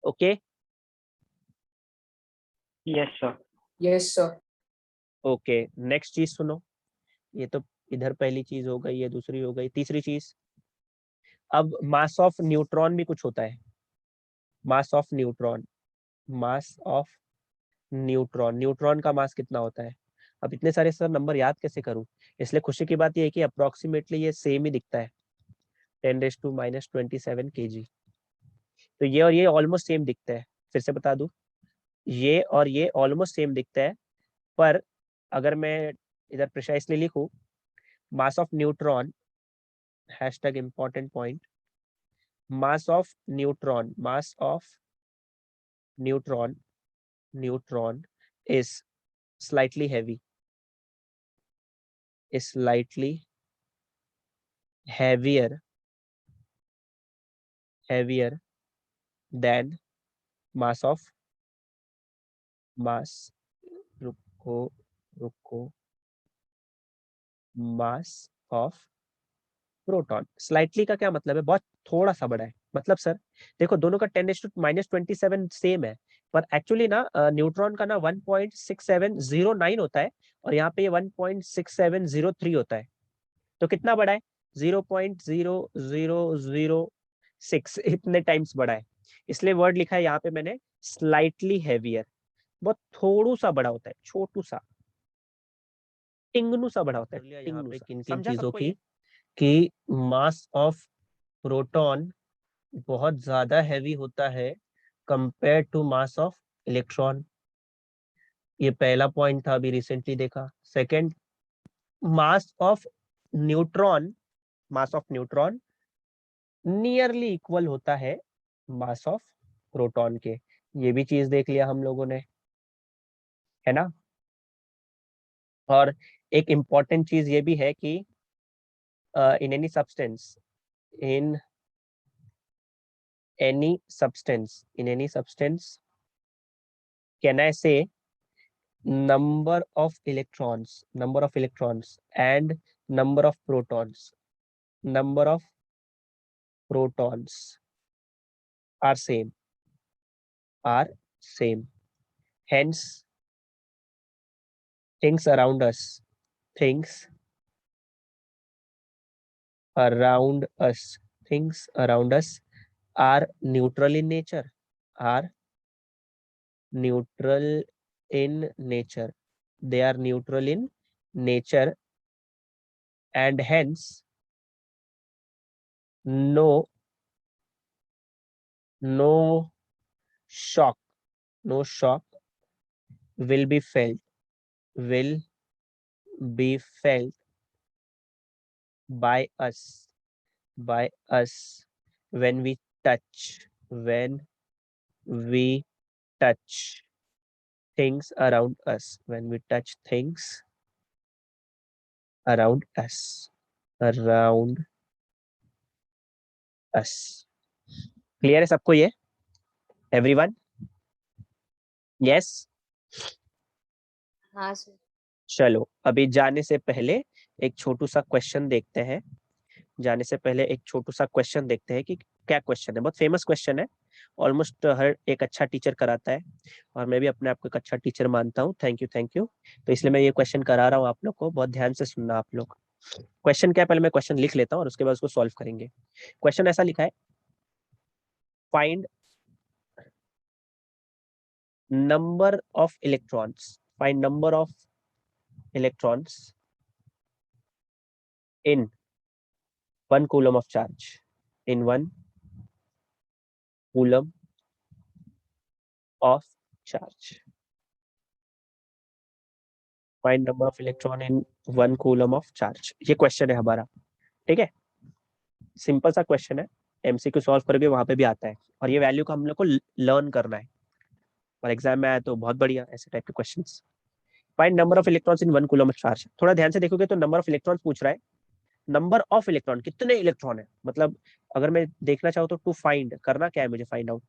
okay. Yes sir. Yes sir. Okay, next चीज सुनो। ये तो इधर पहली चीज हो गई, ये दूसरी हो गई, तीसरी चीज। अब मास ऑफ न्यूट्रॉन भी कुछ होता है। मास of neutron, mass of neutron, neutron का मास कितना होता है? अब इतने सारे सर नंबर याद कैसे करूं? इसलिए खुशी की बात यह है कि अप्रोक्सीमेटली ये सेम ही दिखता है, 10⁻⁻27 kg। तो ये और ये ऑलमोस्ट सेम दिखता है। फिर से बता दूं, ये और ये ऑलमोस्ट सेम दिखता है, पर अगर मैं इधर प्रिसाइसली लिखूं, मास of neutron, hashtag important point, mass of neutron, mass of neutron, neutron is slightly heavy, is slightly heavier than mass of, mass, रुको, मास ऑफ प्रोटॉन। स्लाइटली का क्या मतलब है? बहुत थोड़ा सा बड़ा है। मतलब सर देखो, दोनों का 10⁻⁻27 सेम है, पर एक्चुअली ना न्यूट्रॉन का ना 1.6709 होता है, और यहाँ पे 1.6703 होता है। तो कितना बड़ा है? 0.0006 इतने टाइम्स बड़ा है। इसलिए वर्ड लिखा है यहाँ पे मैंने स्लाइटली हैवियर। बहुत थोड़ू सा बड़ा होता है, छोटू सा, टिंगनू सा बड़ा होता है। यहाँ पे किन किन चीजों की कि मास ऑफ प्रोटॉन बहुत ज्यादा हैवी होता है compare to mass of electron. ये पहला पॉइंट था, अभी रिसेंटली देखा। Second, mass of neutron, mass of neutron nearly equal होता है मास ऑफ प्रोटॉन के। ये भी चीज देख लिया हम लोगों ने, है ना। और एक इम्पॉर्टेंट चीज ये भी है कि in any substance, in any substance, can I say number of electrons and number of protons are same, hence things around us are neutral in nature, they are neutral in nature, and hence no shock will be felt by us when we touch things around us, around us। Clear है सबको ये? Everyone? Yes. हाँ sir. चलो अभी जाने से पहले एक छोटू सा क्वेश्चन देखते हैं। कि क्या क्वेश्चन है। बहुत फेमस क्वेश्चन है, ऑलमोस्ट हर एक अच्छा टीचर कराता है, और मैं भी अपने आप को एक अच्छा टीचर मानता हूँ। Thank you. तो इसलिए मैं ये क्वेश्चन करा रहा हूँ आप लोग को। बहुत ध्यान से सुनना आप लोग। क्वेश्चन क्या है, पहले मैं क्वेश्चन लिख लेता हूँ और उसके बाद उसको सॉल्व करेंगे। क्वेश्चन ऐसा लिखा है, find number of electrons in 1 coulomb of charge, in 1 coulomb of charge। Find number of electron in 1 coulomb of charge. ये क्वेश्चन है हमारा, ठीक है। सिंपल सा क्वेश्चन है, एमसीक्यू सॉल्व करोगे वहां पे भी आता है, और ये वैल्यू का हम लोग को लर्न करना है, और एग्जाम में आया तो बहुत बढ़िया ऐसे टाइप के questions. Find number of electrons in 1 coulomb of charge. थोड़ा ध्यान से देखोगे तो नंबर ऑफ इलेक्ट्रॉन्स पूछ रहा है। नंबर ऑफ इलेक्ट्रॉन, कितने इलेक्ट्रॉन है, मतलब अगर मैं देखना चाहूँ तो टू फाइंड, करना क्या है मुझे, फाइंड आउट,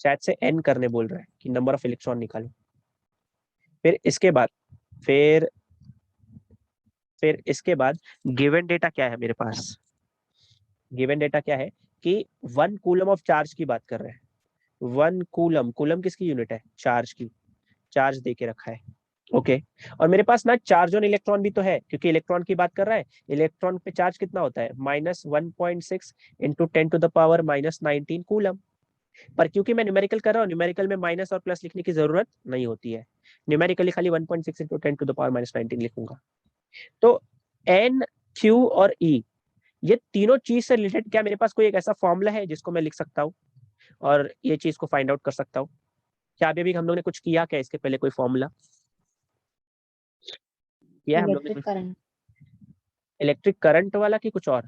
शायद से एन करने बोल रहा है कि नंबर ऑफ इलेक्ट्रॉन निकालो। फिर इसके बाद गिवन डेटा क्या है मेरे पास? गिवन डेटा क्या है कि 1 कूलम ऑफ चार्ज की बात कर रहे हैं। 1 कूलम, कूलम किसकी यूनिट है? चार्ज की, चार्ज दे के रखा है। ओके और मेरे पास ना चार्ज ऑन इलेक्ट्रॉन भी तो है, क्योंकि इलेक्ट्रॉन की बात कर रहा है। इलेक्ट्रॉन पे चार्ज कितना होता है? -1.6 इंटू 10⁻⁻19 कूलम। पर क्योंकि मैं न्यूमेरिकल कर रहा हूँ, न्यूमेरिकल में माइनस और प्लस लिखने की जरूरत नहीं होती है। न्यूमेरिकली खाली 1.6 इंटू 10⁻⁻19 लिखूंगा। तो N, Q और E ये तीनों चीज से रिलेटेड क्या मेरे पास कोई एक ऐसा फॉर्मूला है जिसको मैं लिख सकता हूँ और ये चीज को फाइंड आउट कर सकता हूँ? क्या अभी हम लोग ने कुछ किया क्या इसके पहले? कोई फॉर्मूला किया हम लोग ने? Electric current. इलेक्ट्रिक करंट वाला कि कुछ और?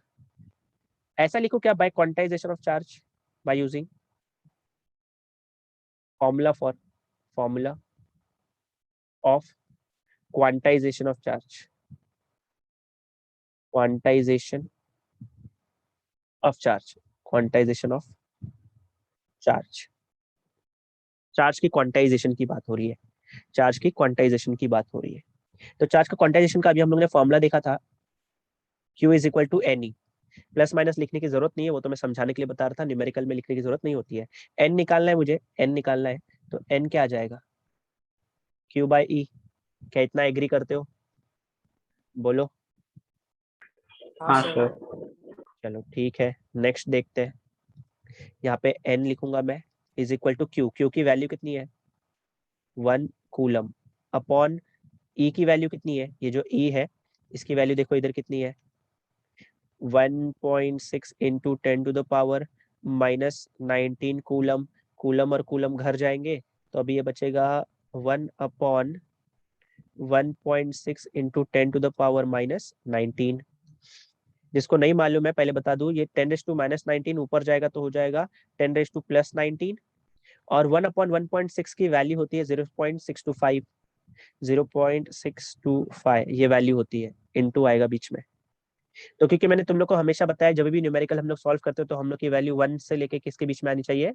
ऐसा लिखो क्या, by quantization of charge, by using formula of quantization of charge, quantization of charge, quantization of charge. Charge की क्वांटाइजेशन की बात हो रही है, चार्ज की क्वांटाइजेशन की बात हो रही है। तो चार्ज का क्वांटाइजेशन का अभी हम लोग ने फॉर्मूला देखा था, Q is equal to NE। Plus minus लिखने की जरूरत नहीं है, वो तो मैं समझाने के लिए बता रहा था, न्यूमेरिकल में लिखने की जरूरत नहीं होती है। N निकालना है मुझे, N निकालना है, तो N क्या आ जाएगा? Q by E। क्या इतना एग्री करते हो? बोलो। हाँ हाँ सर। सर। चलो ठीक है, नेक्स्ट देखते हैं। यहाँ पे N लिखूंगा मैं, is equal to Q। Q की वैल्यू कितनी है? 1 कूलम अपॉन E की वैल्यू कितनी है? ये जो E है इसकी वैल्यू देखो इधर कितनी है, 1.6 इंटू 10⁻⁻19 कूलम। कूलम और कूलम घर जाएंगे तो अभी ये बचेगा 1/1.6 इंटू 10⁻⁻19। जिसको नहीं मालूम है पहले बता दूं, ये 10⁻⁻19 ऊपर जाएगा तो हो जाएगा 10⁻+19 और 1/1.6 की वैल्यू होती है 0.625। 0.625 ये वैल्यू होती है, इनटू आएगा बीच में। तो क्योंकि मैंने तुम लोग को हमेशा बताया जब भी न्यूमेरिकल हम लोग सॉल्व करते हो तो हम लोग की वैल्यू 1 से लेके किसके बीच में आनी चाहिए?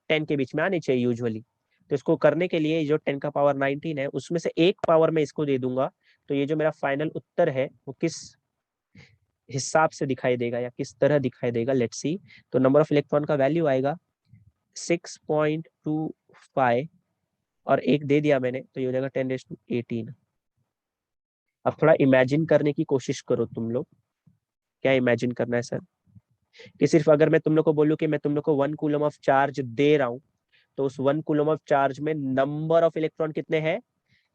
10 के बीच में आनी चाहिए यूजुअली। तो इसको करने के लिए जो 10⁻19 है उसमें से एक पावर में इसको दे दूंगा, तो ये जो मेरा फाइनल उत्तर है वो किस हिसाब से दिखाई देगा या किस तरह दिखाई देगा, लेट्स सी। तो नंबर ऑफ इलेक्ट्रॉन का वैल्यू आएगा 6.25 और एक दे दिया मैंने तो ये हो जाएगा 10⁻18। अब थोड़ा इमेजिन करने की कोशिश करो तुम लोग, क्या इमेजिन करना है सर? कि सिर्फ अगर मैं तुम लोग को बोलूं कि मैं तुम लोग को 1 कूलम ऑफ चार्ज दे रहा हूं तो उस 1 कूलम ऑफ चार्ज में नंबर ऑफ इलेक्ट्रॉन कितने हैं?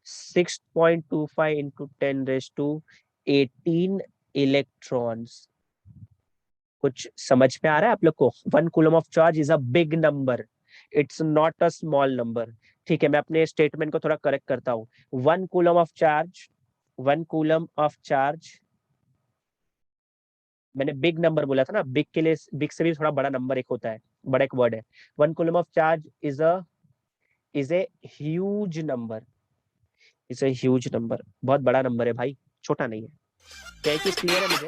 6.25 इंटू 10⁻18 इलेक्ट्रॉन्स। कुछ समझ में आ रहा है आप लोग को? 1 coulomb of charge is a big number, it's not a small number. ठीक है, मैं अपने स्टेटमेंट को थोड़ा करेक्ट करता हूँ। 1 coulomb of charge, 1 coulomb of charge, मैंने बिग नंबर बोला था ना, बिग के लिए बिग से भी थोड़ा बड़ा नंबर एक होता है, बड़ा एक वर्ड है। 1 coulomb of charge is a huge number, is a huge number, बहुत बड़ा नंबर है भाई, छोटा नहीं है। क्या एक चीज क्लियर है मुझे?